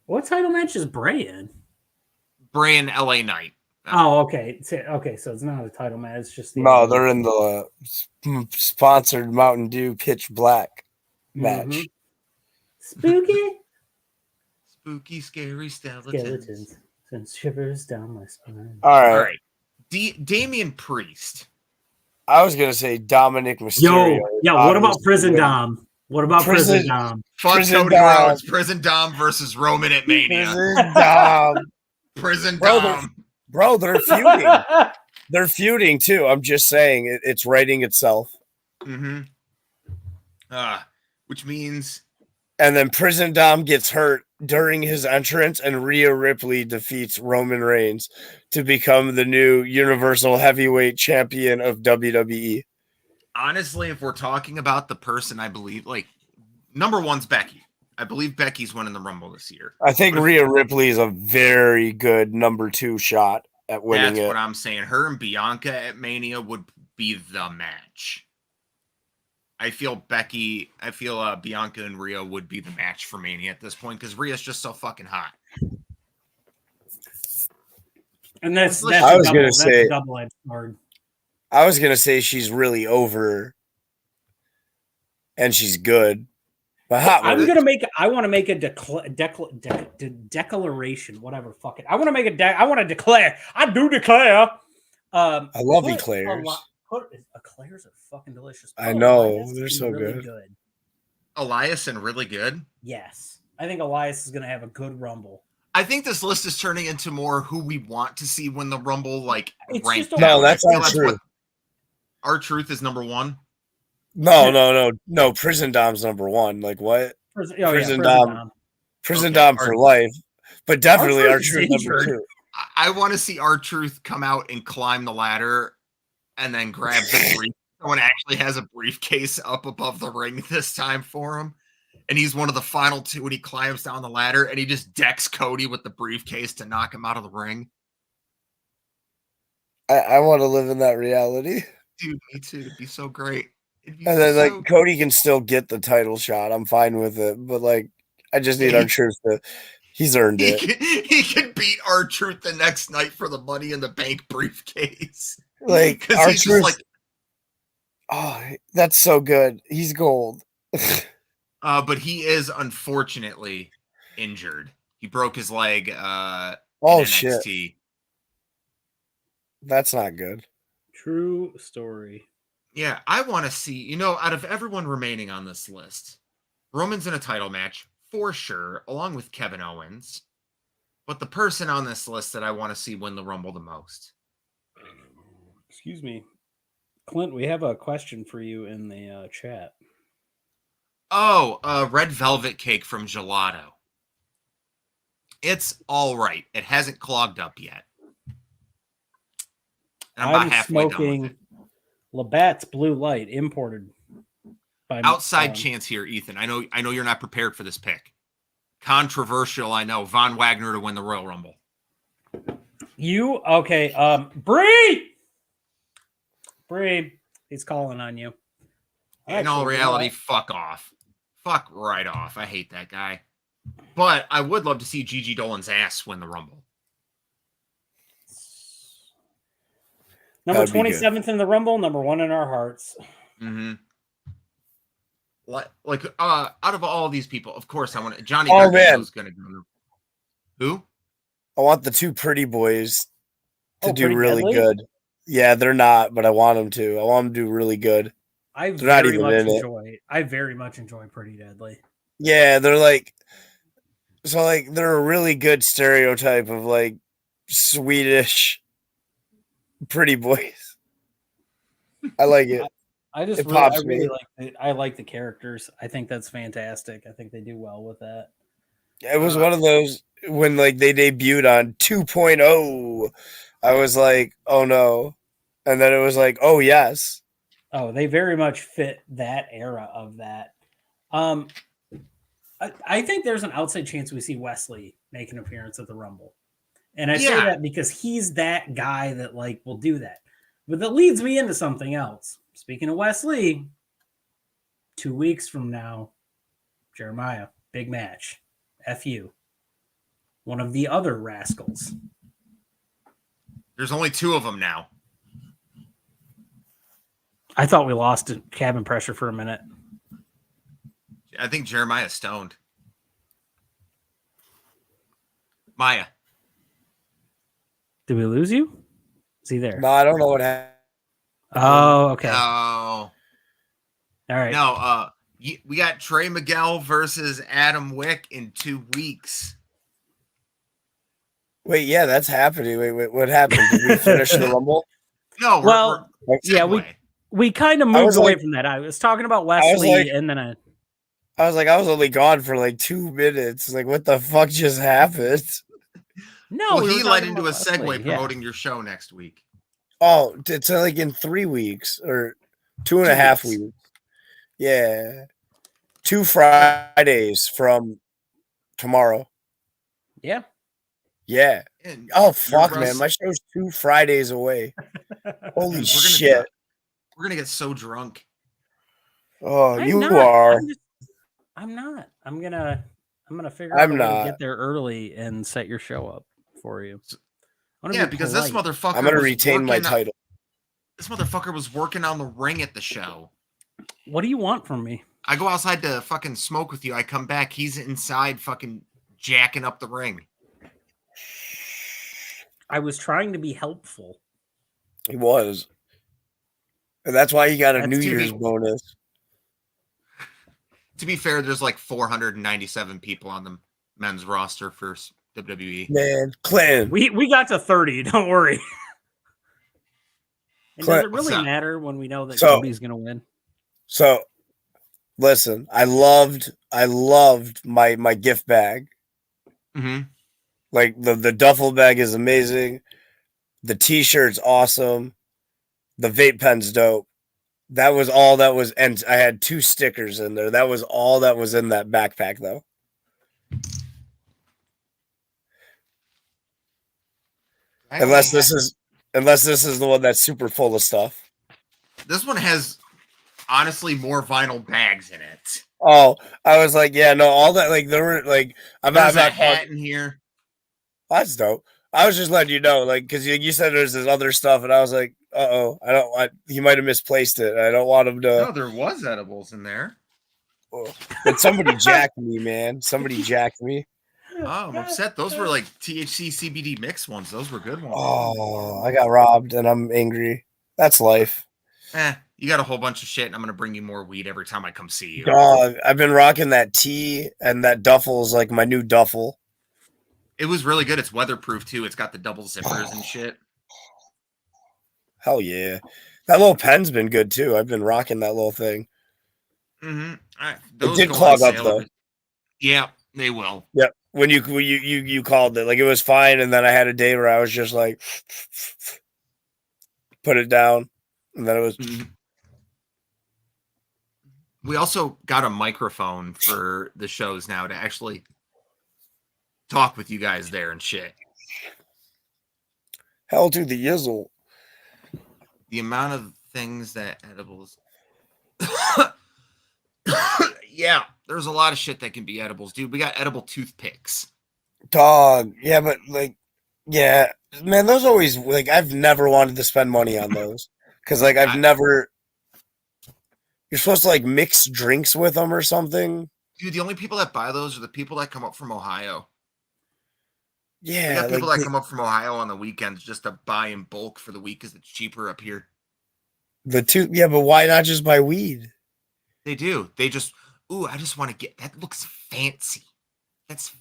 What title match is Bray in? Bray and LA Knight. Oh, okay. Okay, so it's not a title match. It's just No, they're in the sponsored Mountain Dew Pitch Black match. Mm-hmm. Spooky. Spooky, scary skeletons. Send shivers down my spine. All right. Damian Priest. I was gonna say Dominic Mysterio. What about Prison Dom? What about Prison Dom? Fuck Cody Rhodes. Prison Dom versus Roman at Mania. Prison Dom. Prison Dom. Bro, they're feuding. They're feuding too. I'm just saying it's writing itself. Mm-hmm. Which means. And then Prison Dom gets hurt during his entrance, and Rhea Ripley defeats Roman Reigns to become the new Universal Heavyweight Champion of WWE. Honestly, if we're talking about the person I believe, like, number one's Becky. I believe Becky's winning the Rumble this year. I think Rhea Ripley is a very good number 2 shot at winning it. That's what I'm saying. Her and Bianca at Mania would be the match. I feel Bianca and Rhea would be the match for Mania at this point because Rhea's just so fucking hot. And that's I was going to say double-edged sword. I was going to say she's really over and she's good. But I want to make a declaration, whatever. Fuck it. I want to declare. I do declare. I love eclairs. Eclairs are fucking delicious. I know. They're so really good. Elias and really good? Yes. I think Elias is going to have a good Rumble. I think this list is turning into more who we want to see win the Rumble, like, ranked. No, that's not true. R-Truth is number 1? No. Prison Dom's number 1. Like what? Prison Dom for life. But definitely R-Truth number 2. I want to see R-Truth come out and climb the ladder and then grab the brief. Someone actually has a briefcase up above the ring this time for him. And he's one of the final 2 when he climbs down the ladder and he just decks Cody with the briefcase to knock him out of the ring. I want to live in that reality. Dude, me too. It'd be so great. And then Cody can still get the title shot. I'm fine with it. But like I just need R-Truth to he's earned it. He could beat R-Truth the next night for the Money in the Bank briefcase. Like R-Truth. Oh, that's so good. He's gold. But he is unfortunately injured. He broke his leg. Shit. That's not good. True story. Yeah, I want to see, out of everyone remaining on this list, Roman's in a title match for sure, along with Kevin Owens. But the person on this list that I want to see win the Rumble the most. Excuse me. Clint, we have a question for you in the chat. Oh, red velvet cake from Gelato. It's all right. It hasn't clogged up yet. And I'm about halfway done with it. Labatt's Blue Light, imported. outside chance here, Ethan. I know you're not prepared for this pick. Controversial, I know. Von Wagner to win the Royal Rumble. Bree, he's calling on you. In all reality, fuck off. Fuck right off. I hate that guy. But I would love to see Gigi Dolan's ass win the Rumble. Number 27th in the Rumble, number 1 in our hearts. Mm-hmm. Like out of all these people, of course I want Johnny Oh, Gargano's gonna go. Who? I want the two pretty boys to do Pretty really Deadly? good. Yeah, they're not, but I want them to. I want them to do really good. I They're not very even much in it. enjoy Pretty Deadly. Yeah, they're like, so like they're a really good stereotype of like Swedish pretty boys. I like it. I like the characters. I think that's fantastic. I think they do well with that. It was one of those when like they debuted on 2.0. I was like, oh no. And then it was like, oh yes. Oh, they very much fit that era of that. I think there's an outside chance we see Wesley make an appearance at the Rumble. And I say that because he's that guy that like will do that. But that leads me into something else. Speaking of Wesley, 2 weeks from now, Jeremiah, big match. FU. One of the other rascals. There's only 2 of them now. I thought we lost cabin pressure for a minute. I think Jeremiah's stoned. Maya. Did we lose you? Is he there? No, I don't know what happened. Oh, okay. No. All right. No, we got Trey Miguel versus Adam Wick in 2 weeks. Wait, yeah, that's happening. Wait, what happened? Did we finish the Rumble? No, we kind of moved away from that. I was talking about Wesley, and then I was only gone for like 2 minutes. Like, what the fuck just happened? No, well, he led into a segue promoting your show next week. Oh, it's like in 3 weeks or 2.5 weeks. Yeah. 2 Fridays from tomorrow. Yeah. Yeah. And oh, fuck, man. My show's 2 Fridays away. Holy shit. We're going to get so drunk. Oh, you are. I'm not. I'm going to figure out a way to get there early and set your show up for you. Yeah, because this motherfucker. I'm going to retain my title. This motherfucker was working on the ring at the show. What do you want from me? I go outside to fucking smoke with you. I come back. He's inside fucking jacking up the ring. I was trying to be helpful. He was. And that's why he got a New Year's bonus. To be fair, there's like 497 people on the men's roster for WWE. Man, Clinton. We got to 30. Don't worry. And does it really So- matter when we know that Kobe's going to win? So, listen, I loved my gift bag. Mm-hmm. Like the duffel bag is amazing. The t-shirt's awesome. The vape pen's dope. That was all that was, and I had 2 stickers in there. That was all that was in that backpack, though. Unless this is the one that's super full of stuff. This one has honestly more vinyl bags in it. Oh, I was like, yeah, no, all that, like, there were like, There's a hat in here. That's dope. I was just letting you know, like, because you said there's this other stuff, and I was like, he might have misplaced it. I don't want him to. No, there was edibles in there. But somebody jacked me, man. Somebody jacked me. Oh, I'm upset. Those were like THC CBD mix ones. Those were good ones. Oh, I got robbed, and I'm angry. That's life. You got a whole bunch of shit, and I'm gonna bring you more weed every time I come see you. I've been rocking that tee, and that duffel's like my new duffel. It was really good. It's weatherproof too. It's got the double zippers and shit. Hell yeah. That little pen's been good too. I've been rocking that little thing. Mm-hmm. It did clog up though. Yeah, they will. Yep. When you called it, like it was fine, and then I had a day where I was just like put it down, and then it was. Mm-hmm. We also got a microphone for the shows now to actually talk with you guys there and shit. Hell to the yizzle. The amount of things that edibles. Yeah, there's a lot of shit that can be edibles, dude. We got edible toothpicks. Dog. Yeah, but like, yeah, man, those always like I've never wanted to spend money on those because like I've never. You're supposed to like mix drinks with them or something. Dude, the only people that buy those are the people that come up from Ohio. Yeah, we got people like that come up from Ohio on the weekends just to buy in bulk for the week because it's cheaper up here. Yeah, but why not just buy weed? They do. They just, I just want to get that. Looks fancy. That's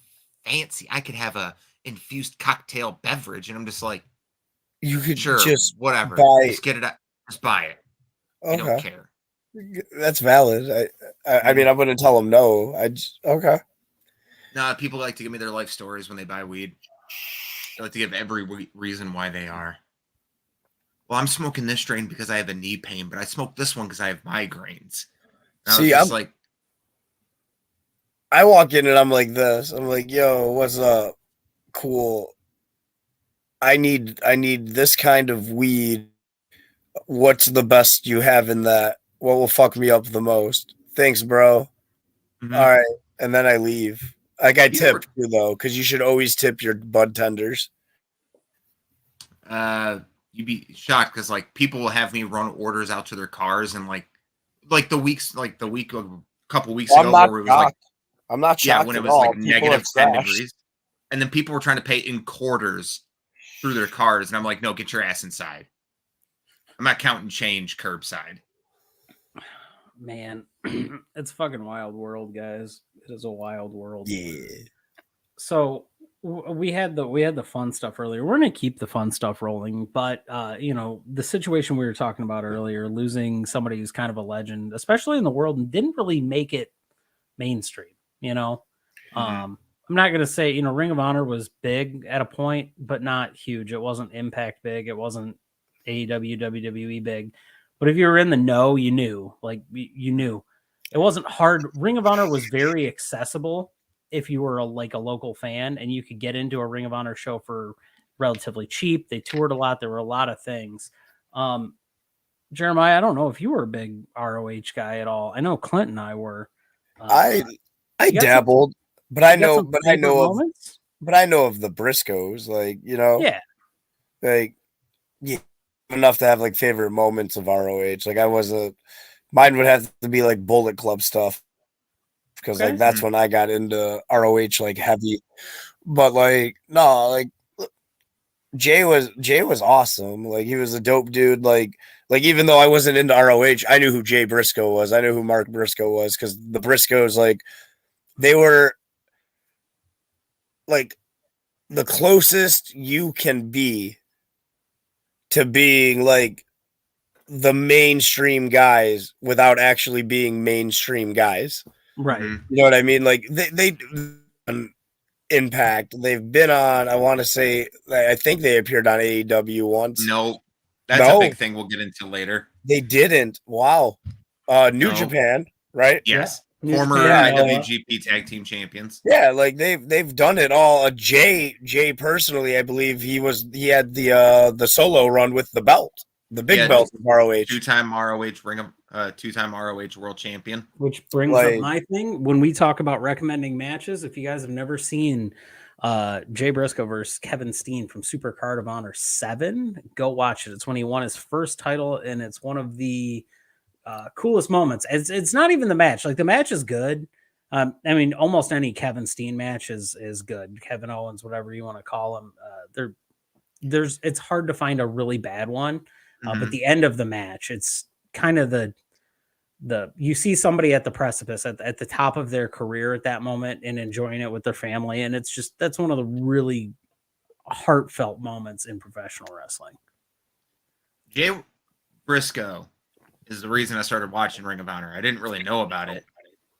fancy. I could have a infused cocktail beverage, and I'm just like, you could sure, just whatever. Buy... Just get it. Just buy it. Okay. I don't care. That's valid. I mean, I wouldn't tell them no. Okay. Nah, people like to give me their life stories when they buy weed. They like to give every reason why they are. Well, I'm smoking this strain because I have a knee pain, but I smoke this one because I have migraines. And See, I'm like, I walk in and I'm like this. I'm like, yo, what's up? Cool. I need this kind of weed. What's the best you have in that? What will fuck me up the most? Thanks, bro. Mm-hmm. All right. And then I leave. Like I tip too, though, because you should always tip your bud tenders. You'd be shocked because like people will have me run orders out to their cars and like the week a couple weeks ago where it was like I'm not shocked. Yeah, when it was like negative 10 degrees. And then people were trying to pay in quarters through their cars, and I'm like, no, get your ass inside. I'm not counting change curbside. Man, it's a fucking wild world, guys. It is a wild world. Yeah. So we had the fun stuff earlier. We're gonna keep the fun stuff rolling, but the situation we were talking about earlier, losing somebody who's kind of a legend, especially in the world, and didn't really make it mainstream. I'm not gonna say Ring of Honor was big at a point, but not huge. It wasn't Impact big. It wasn't AEW, WWE big. But if you were in the know, you knew. Like you knew. It wasn't hard. Ring of Honor was very accessible if you were a local fan, and you could get into a Ring of Honor show for relatively cheap. They toured a lot. There were a lot of things. Jeremiah, I don't know if you were a big ROH guy at all. I know Clint and I were. I dabbled, but I know of the Briscoes, enough to have like favorite moments of ROH. Like mine would have to be like Bullet Club stuff because like that's when I got into ROH like heavy. But like no, like Jay was awesome. Like he was a dope dude. Like even though I wasn't into ROH, I knew who Jay Briscoe was. I knew who Mark Briscoe was because the Briscoes like they were like the closest you can be to being like the mainstream guys without actually being mainstream guys. Right. You know what I mean? Like they Impact. They've been on, I want to say, I think they appeared on AEW once. No, that's a big thing we'll get into later. They didn't. Wow. New Japan, right? Yes. Former IWGP Tag Team Champions. Yeah, like they've done it all. Jay personally, I believe he had the solo run with the belt, the big belt of ROH, two-time ROH world champion. Which brings up my thing when we talk about recommending matches. If you guys have never seen Jay Briscoe versus Kevin Steen from Super Card of Honor 7, go watch it. It's when he won his first title, and it's one of the coolest moments. It's not even the match. Like the match is good. I mean, almost any Kevin Steen match is good. Kevin Owens, whatever you want to call him. It's hard to find a really bad one. But the end of the match, it's kind of the you see somebody at the precipice at the top of their career at that moment and enjoying it with their family. And that's one of the really heartfelt moments in professional wrestling. Jay Briscoe is the reason I started watching Ring of Honor. I didn't really know about it.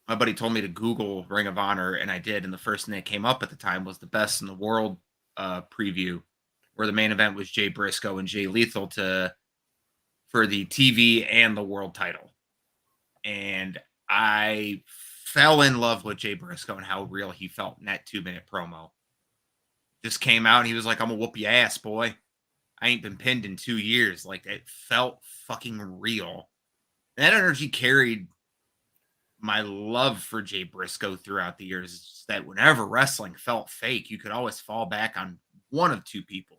My buddy told me to Google Ring of Honor, and I did. And the first thing that came up at the time was the Best in the World preview, where the main event was Jay Briscoe and Jay Lethal for the TV and the world title. And I fell in love with Jay Briscoe and how real he felt in that 2-minute promo. Just came out and he was like, I'm gonna whoop your ass, boy. I ain't been pinned in 2 years. Like, it felt fucking real. That energy carried my love for Jay Briscoe throughout the years. It's just that whenever wrestling felt fake, you could always fall back on one of two people.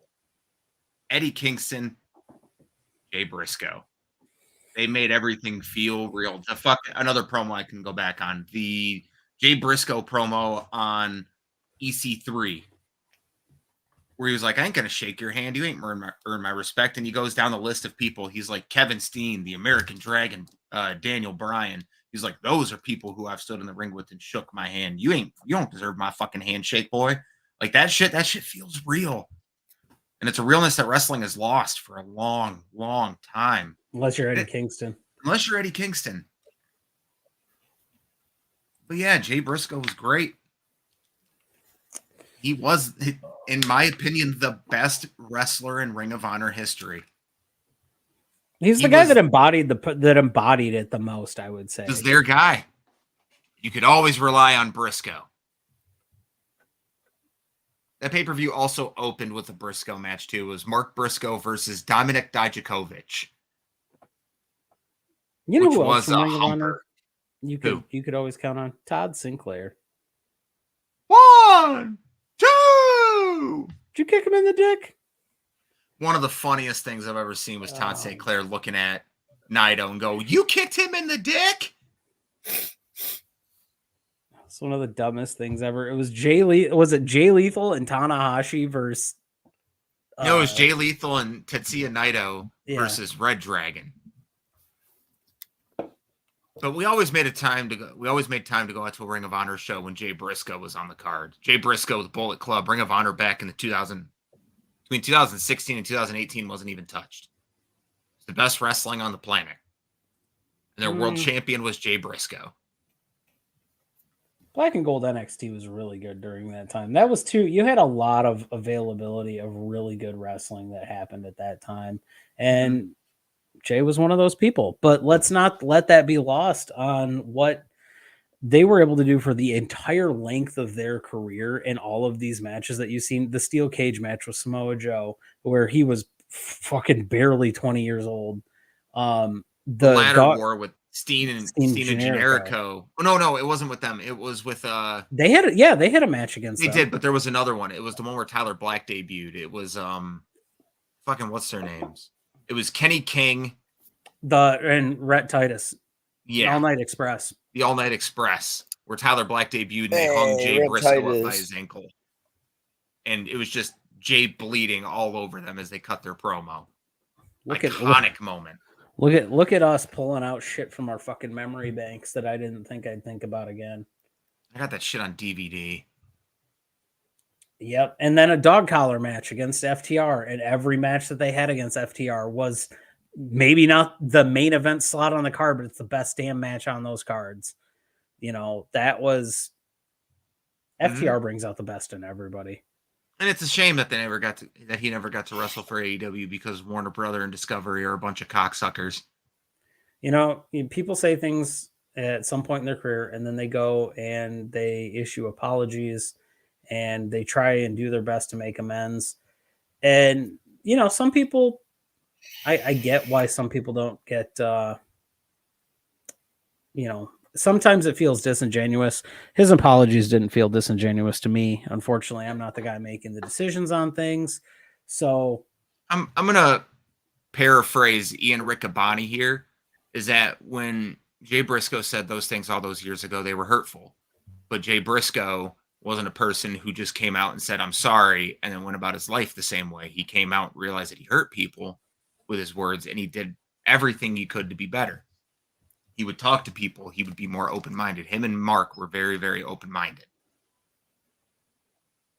Eddie Kingston, Jay Briscoe. They made everything feel real. Another promo I can go back on. The Jay Briscoe promo on EC3, where he was like, I ain't going to shake your hand. You ain't earn my respect. And he goes down the list of people. He's like, Kevin Steen, the American Dragon, Daniel Bryan. He's like, those are people who I've stood in the ring with and shook my hand. You don't deserve my fucking handshake, boy. Like, that shit feels real. And it's a realness that wrestling has lost for a long, long time. Unless you're Eddie Kingston. Unless you're Eddie Kingston. But yeah, Jay Briscoe was great. He was, in my opinion, the best wrestler in Ring of Honor history. He's the guy that embodied it the most, I would say. He was their guy. You could always rely on Briscoe. That pay-per-view also opened with a Briscoe match, too. It was Mark Briscoe versus Dominik Dijakovic. You know which who was else from a Ring of Honor humper. you could always count on? Todd Sinclair. 1, 2! Did you kick him in the dick? One of the funniest things I've ever seen was Todd Sinclair looking at Naito and go, you kicked him in the dick? It's one of the dumbest things ever. It was Jay Lethal and Tanahashi versus No, it was Jay Lethal and Tetsuya Naito versus Red Dragon. But we always made time to go out to a Ring of Honor show when Jay Briscoe was on the card. Jay Briscoe with Bullet Club, Ring of Honor back in between 2016 and 2018 wasn't even touched. It's the best wrestling on the planet. And their world champion was Jay Briscoe. Black and Gold NXT was really good during that time. That was you had a lot of availability of really good wrestling that happened at that time. And Jay was one of those people. But let's not let that be lost on what they were able to do for the entire length of their career in all of these matches that you've seen. The steel cage match with Samoa Joe, where he was fucking barely 20 years old. The ladder war with Steen and Generico. Oh, no, it wasn't with them. It was with they had a match against them. They did, but there was another one. It was the one where Tyler Black debuted. It was fucking what's their names? It was Kenny King and Rhett Titus. Yeah. All Night Express. The All Night Express, where Tyler Black debuted and they hung Jay Briscoe up by his ankle. And it was just Jay bleeding all over them as they cut their promo. Iconic moment. Look at us pulling out shit from our fucking memory banks that I didn't think I'd think about again. I got that shit on DVD. Yep. And then a dog collar match against FTR. And every match that they had against FTR was maybe not the main event slot on the card, but it's the best damn match on those cards. You know, that was FTR brings out the best in everybody. And it's a shame that he never got to wrestle for AEW because Warner Brother and Discovery are a bunch of cocksuckers. You know, people say things at some point in their career and then they go and they issue apologies and they try and do their best to make amends. And, you know, some people, I get why some people don't get, you know, sometimes it feels disingenuous. His apologies didn't feel disingenuous to me. Unfortunately, I'm not the guy making the decisions on things. So I'm going to paraphrase Ian Riccaboni here, is that when Jay Briscoe said those things all those years ago, they were hurtful. But Jay Briscoe wasn't a person who just came out and said, I'm sorry, and then went about his life the same way. He came out and realized that he hurt people with his words, and he did everything he could to be better. He would talk to people. He would be more open-minded. Him and Mark were very, very open-minded.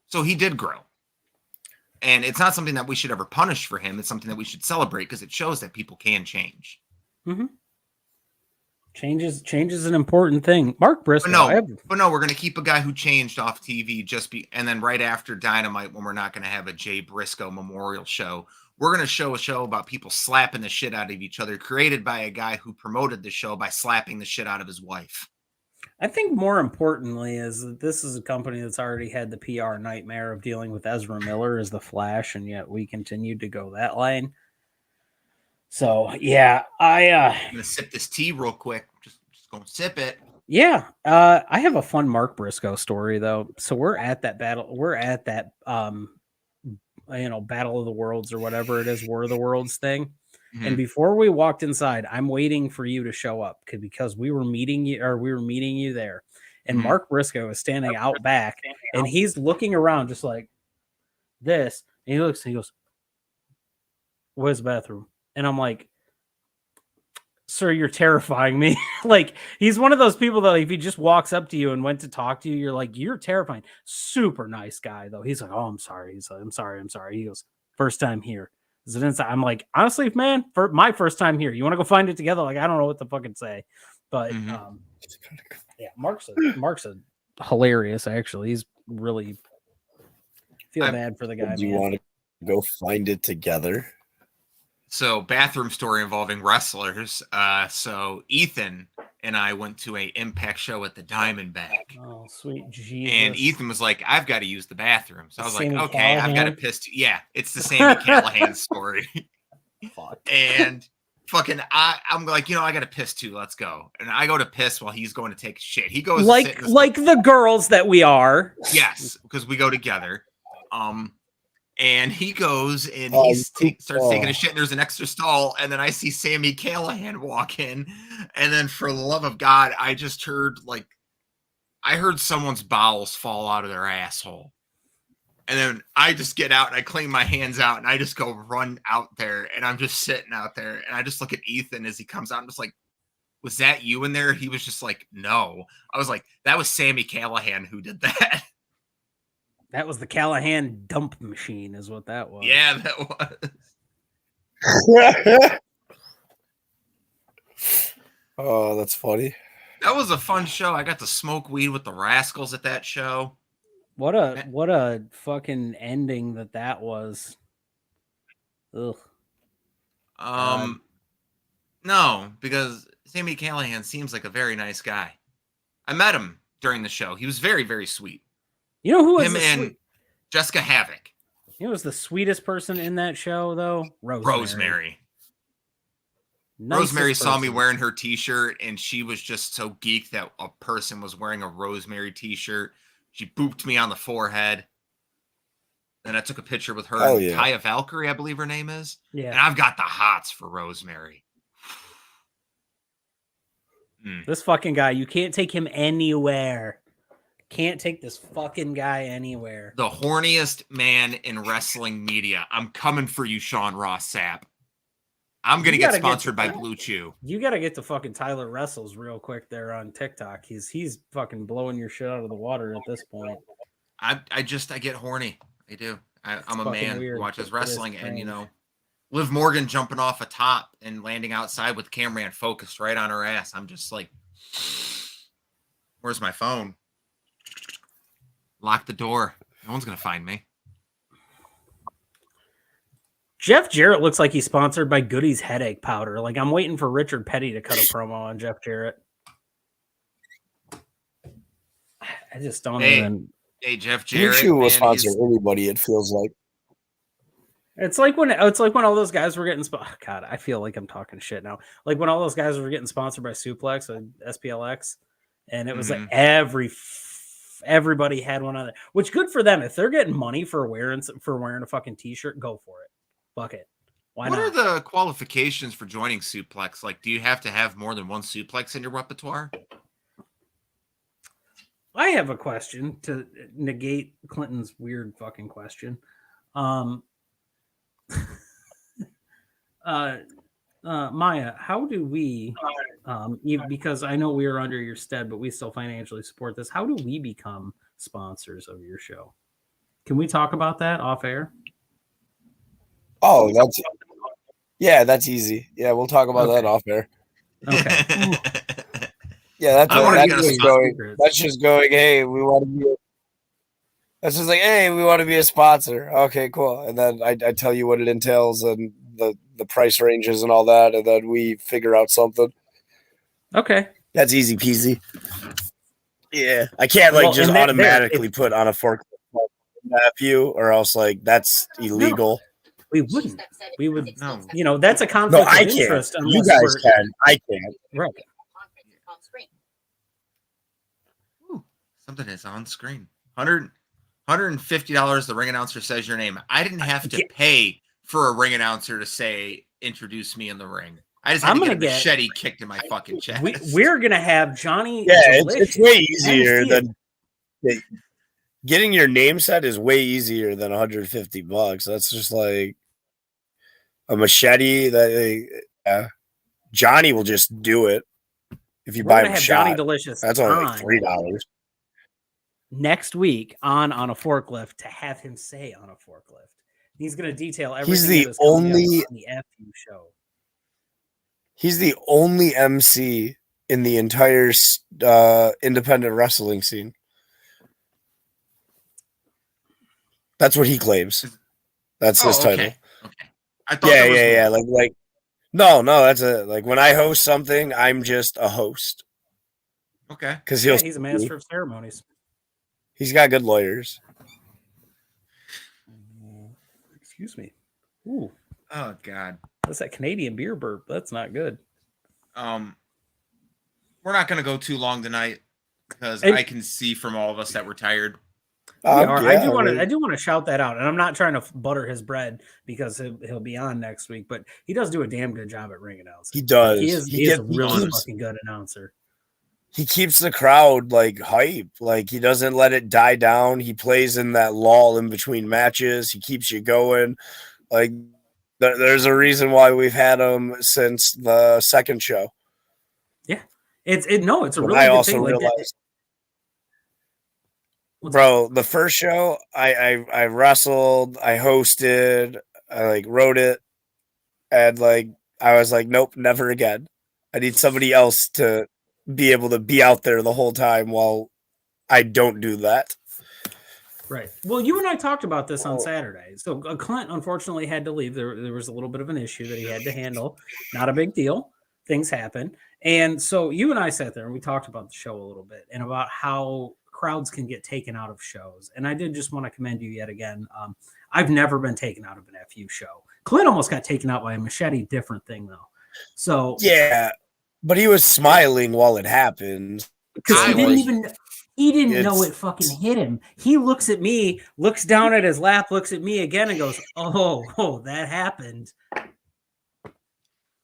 So he did grow. And it's not something that we should ever punish for him. It's something that we should celebrate because it shows that people can change. Mm-hmm. Change is an important thing. Mark Briscoe. But no, we're going to keep a guy who changed off TV and then right after Dynamite, when we're not going to have a Jay Briscoe memorial show, We're going to show a show about people slapping the shit out of each other, created by a guy who promoted the show by slapping the shit out of his wife. I think more importantly is that this is a company that's already had the PR nightmare of dealing with Ezra Miller as the Flash, and yet we continued to go that lane. So yeah, I'm gonna sip this tea real quick. Just gonna sip it. Yeah, I have a fun Mark Briscoe story though. So we're at that battle. We're at that Battle of the Worlds or whatever it is, War of the Worlds thing. Mm-hmm. And before we walked inside, I'm waiting for you to show up because we were meeting you there. And Mark Briscoe is standing out back, and he's looking around just like this. And he looks and he goes, "Where's the bathroom?" And I'm like, "Sir, you're terrifying me." Like, he's one of those people that if he just walks up to you and went to talk to you, you're like, "You're terrifying." Super nice guy though. He's like, "Oh, I'm sorry." He's like, I'm sorry. He goes, "First time here." Is it inside? I'm like, honestly, man, for my first time here, you want to go find it together? Like, I don't know what to fucking say, but yeah, Mark's a hilarious. Actually, he's really feel bad for the guy. Do you want to go find it together? So, bathroom story involving wrestlers. So Ethan and I went to a Impact show at the Diamondback. Oh, sweet Jesus. And Ethan was like, "I've got to use the bathroom." So I was Sammy like, "Okay, Callahan? I've got to piss too." Yeah, it's the Sammy Callahan story. Fuck. And fucking, I'm like, I got to piss too. Let's go. And I go to piss while he's going to take a shit. He goes like the girls that we are. Yes, because we go together. And he goes and he starts taking a shit, and there's an extra stall. And then I see Sammy Callahan walk in. And then for the love of God, I just heard someone's bowels fall out of their asshole. And then I just get out and I clean my hands out and I just go run out there. And I'm just sitting out there. And I just look at Ethan as he comes out. I'm just like, "Was that you in there?" He was just like, "No." I was like, "That was Sammy Callahan who did that." That was the Callahan dump machine, is what that was. Yeah, that was. Oh, that's funny. That was a fun show. I got to smoke weed with the Rascals at that show. What a fucking ending that was. Ugh. No, because Sammy Callahan seems like a very nice guy. I met him during the show. He was very, very sweet. You know who was him and Jessica Havoc. You know who was the sweetest person in that show though? Rosemary. Rosemary saw me wearing her t-shirt and she was just so geeked that a person was wearing a Rosemary t-shirt. She booped me on the forehead. Then I took a picture with her and Kaya Valkyrie, I believe her name is. Yeah. And I've got the hots for Rosemary. This fucking guy, you can't take him anywhere. Can't take this fucking guy anywhere. The horniest man in wrestling media. I'm coming for you, Sean Ross Sapp. I'm going to get sponsored by Blue Chew. You got to get to fucking Tyler Wrestles real quick there on TikTok. He's fucking blowing your shit out of the water at this point. I get horny. I do. I'm a man who watches wrestling and, Liv Morgan jumping off a top and landing outside with the cameraman focused right on her ass. I'm just like, where's my phone? Lock the door. No one's going to find me. Jeff Jarrett looks like he's sponsored by Goody's headache powder. Like, I'm waiting for Richard Petty to cut a promo on Jeff Jarrett. I just don't even. Hey, Jeff Jarrett. Blue Chew will sponsor anybody, it feels like. It's like when all those guys were getting God, I feel like I'm talking shit now. Like when all those guys were getting sponsored by Suplex and SPLX, and it was like everybody had one on it. Which good for them. If they're getting money for wearing a fucking t-shirt, go for it. Fuck it. Why not? What are the qualifications for joining Suplex? Like, do you have to have more than one suplex in your repertoire? I have a question to negate Clinton's weird fucking question. Maya, how do we, because I know we are under your stead, but we still financially support this. How do we become sponsors of your show? Can we talk about that off air? Oh, that's easy. Yeah, we'll talk about that off air. Okay. Yeah, that's just going. Hey, we want to be. That's just like, hey, we want to be a sponsor. Okay, cool. And then I tell you what it entails and the price ranges and all that, and then we figure out something. Okay. That's easy peasy. Yeah. I can't just automatically put on a forklift nephew, or else that's illegal. No, we wouldn't. We would that's a conflict of interest. You guys can. I can't. Right. Ooh, something is on screen. $150. The ring announcer says your name. I didn't have to pay for a ring announcer to say introduce me in the ring. I just had to get a machete kicked in my fucking chest. We're gonna have Johnny. Yeah, it's way easier than getting your name set is way easier than $150. That's just like a machete that Johnny will just do it if you buy him a shot. Johnny Delicious. That's only like $3 next week on a forklift to have him say on a forklift. He's going to detail everything. He's the only on the FU show. He's the only MC in the entire independent wrestling scene. That's what he claims. That's his title. Okay. I thought yeah. Like no, that's when I host something, I'm just a host. Okay. Because he's a master of ceremonies. He's got good lawyers. Excuse me. Ooh. Oh God. That's that Canadian beer burp. That's not good. We're not going to go too long tonight because I can see from all of us that we're tired. I do want to shout that out, and I'm not trying to butter his bread because he'll be on next week, but he does do a damn good job at ring announcing. He does. He is a really fucking good announcer. He keeps the crowd hype. He doesn't let it die down. He plays in that lull in between matches. He keeps you going. There's a reason why we've had him since the second show. Yeah, it's a really good thing. Realized, bro, the first show I wrestled, I hosted, I wrote it, and I was like, nope, never again. I need somebody else to be able to be out there the whole time while I don't do that. Right. Well, you and I talked about this on Saturday. So Clint unfortunately had to leave. There was a little bit of an issue that he had to handle. Not a big deal. Things happen. And so you and I sat there and we talked about the show a little bit and about how crowds can get taken out of shows. And I did just want to commend you yet again. I've never been taken out of an FU show. Clint almost got taken out by a machete, different thing though. So yeah, but he was smiling while it happened. Because he didn't know it fucking hit him. He looks at me, looks down at his lap, looks at me again and goes, oh, that happened.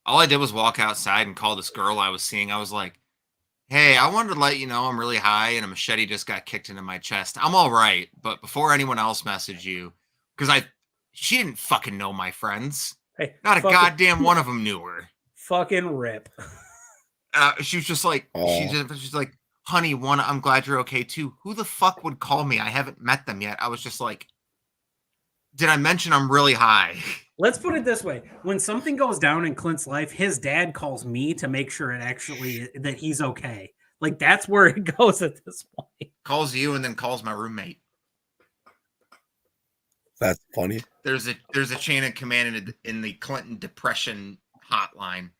All I did was walk outside and call this girl I was seeing. I was like, hey, I wanted to let you know I'm really high and a machete just got kicked into my chest. I'm all right. But before anyone else message you, because she didn't fucking know my friends. Hey, not a goddamn one of them knew her. Fucking rip. She was just like, she's like, honey, I'm glad you're okay too. Who the fuck would call me? I haven't met them yet. I was just like, did I mention I'm really high? Let's put it this way. When something goes down in Clint's life, his dad calls me to make sure that he's okay. That's where it goes at this point. Calls you and then calls my roommate. That's funny. There's a chain of command in the Clinton depression hotline.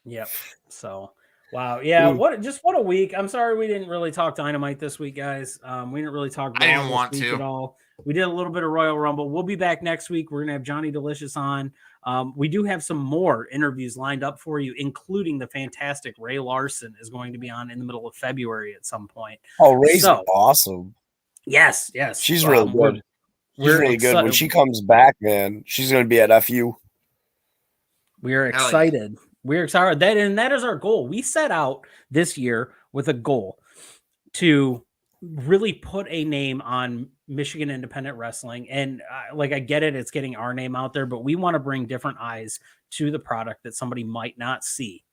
Yep. So, wow. Yeah. What a week. I'm sorry we didn't really talk Dynamite this week, guys. We didn't really talk I didn't want to at all. We did a little bit of Royal Rumble. We'll be back next week. We're going to have Johnny Delicious on. We do have some more interviews lined up for you, including the fantastic Ray Larson is going to be on in the middle of February at some point. Oh, Ray's awesome. Yes. She's really good. She's really good. When she comes back, man, she's going to be at FU. We are excited. We're excited. That is our goal. We set out this year with a goal to really put a name on Michigan independent wrestling. And I get it. It's getting our name out there, but we want to bring different eyes to the product that somebody might not see.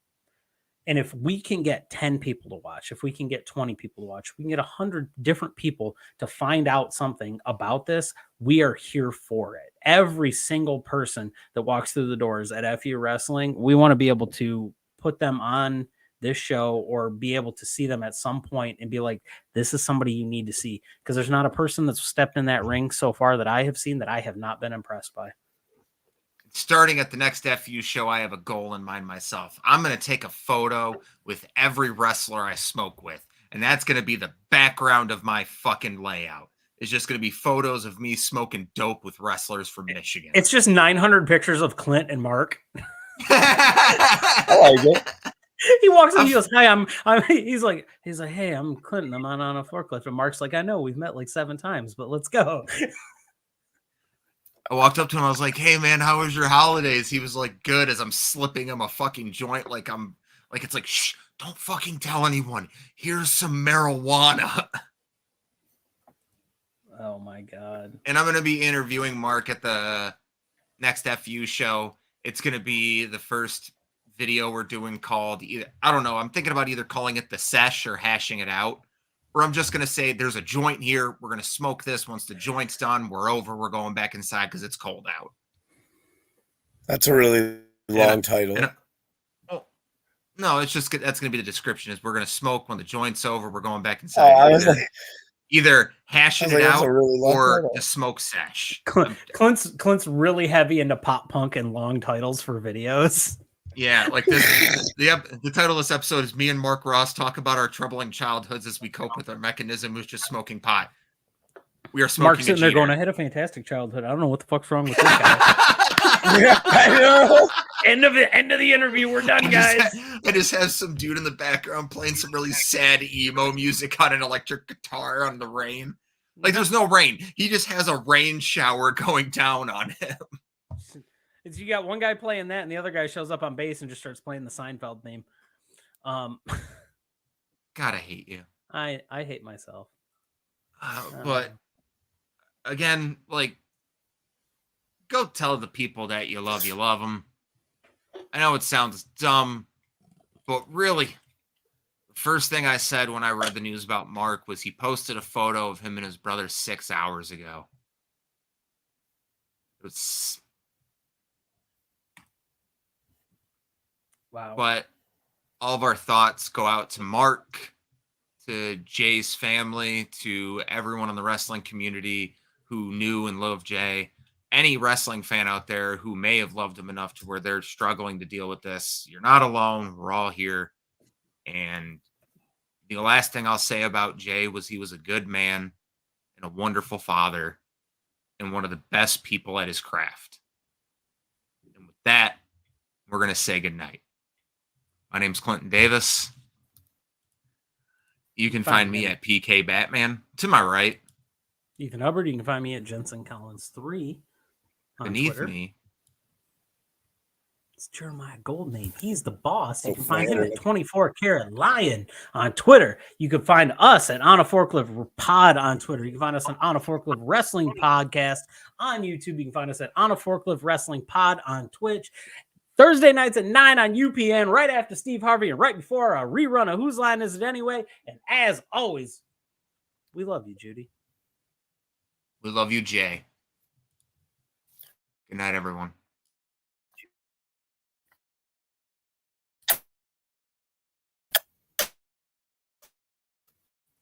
And if we can get 10 people to watch, if we can get 20 people to watch, we can get 100 different people to find out something about this, we are here for it. Every single person that walks through the doors at FU Wrestling, we want to be able to put them on this show or be able to see them at some point and be like, this is somebody you need to see. Because there's not a person that's stepped in that ring so far that I have seen that I have not been impressed by. Starting at the next FU show, I have a goal in mind myself. I'm going to take a photo with every wrestler I smoke with. And that's going to be the background of my fucking layout. It's just going to be photos of me smoking dope with wrestlers from Michigan. It's just 900 pictures of Clint and Mark. I like it. He walks in, he goes, "Hi, he's like, hey, I'm Clinton. I'm on a forklift." And Mark's like, "I know, we've met like 7 times, but let's go." I walked up to him. I was like, "Hey, man, how was your holidays?" He was like, "Good," as I'm slipping him a fucking joint. It's like, shh, don't fucking tell anyone. Here's some marijuana. Oh, my God. And I'm going to be interviewing Mark at the next FU show. It's going to be the first video we're doing called, I don't know, I'm thinking about either calling it the sesh or hashing it out. Or I'm just going to say there's a joint here. We're going to smoke this. Once the joint's done, we're over. We're going back inside because it's cold out. That's a really long title. No, it's just that's going to be the description. Is we're going to smoke when the joint's over. We're going back inside. Either hashing it out or the smoke sesh. Clint's really heavy into pop punk and long titles for videos. Yeah, like this. The title of this episode is "Me and Mark Ross talk about our troubling childhoods as we cope with our mechanism, which is smoking pot." We are smoking. Mark's sitting there going, "I had a fantastic childhood. I don't know what the fuck's wrong with this guy." Yeah, I know. End of the interview. We're done, guys. I just have some dude in the background playing some really sad emo music on an electric guitar on the rain. Like there's no rain. He just has a rain shower going down on him. You got one guy playing that, and the other guy shows up on bass and just starts playing the Seinfeld theme. God, I hate you. I hate myself. But again, like, go tell the people that you love them. I know it sounds dumb, but really, the first thing I said when I read the news about Mark was he posted a photo of him and his brother 6 hours ago. It's wow. But all of our thoughts go out to Mark, to Jay's family, to everyone in the wrestling community who knew and loved Jay. Any wrestling fan out there who may have loved him enough to where they're struggling to deal with this, you're not alone. We're all here. And the last thing I'll say about Jay was he was a good man and a wonderful father and one of the best people at his craft. And with that, we're going to say goodnight. My name's Clinton Davis. You can find me at PK Batman. To my right. Ethan Hubbard. You can find me at Jensen Collins 3. Beneath Twitter. Me. It's Jeremiah Goldname. He's the boss. You can find him at 24 Karat Lion on Twitter. You can find us at On a Forklift Pod on Twitter. You can find us on a Forklift Wrestling Podcast on YouTube. You can find us at On a Forklift Wrestling Pod on Twitch. Thursday nights at 9 on UPN, right after Steve Harvey and right before a rerun of Whose Line Is It Anyway? And as always, we love you, Judy. We love you, Jay. Good night, everyone.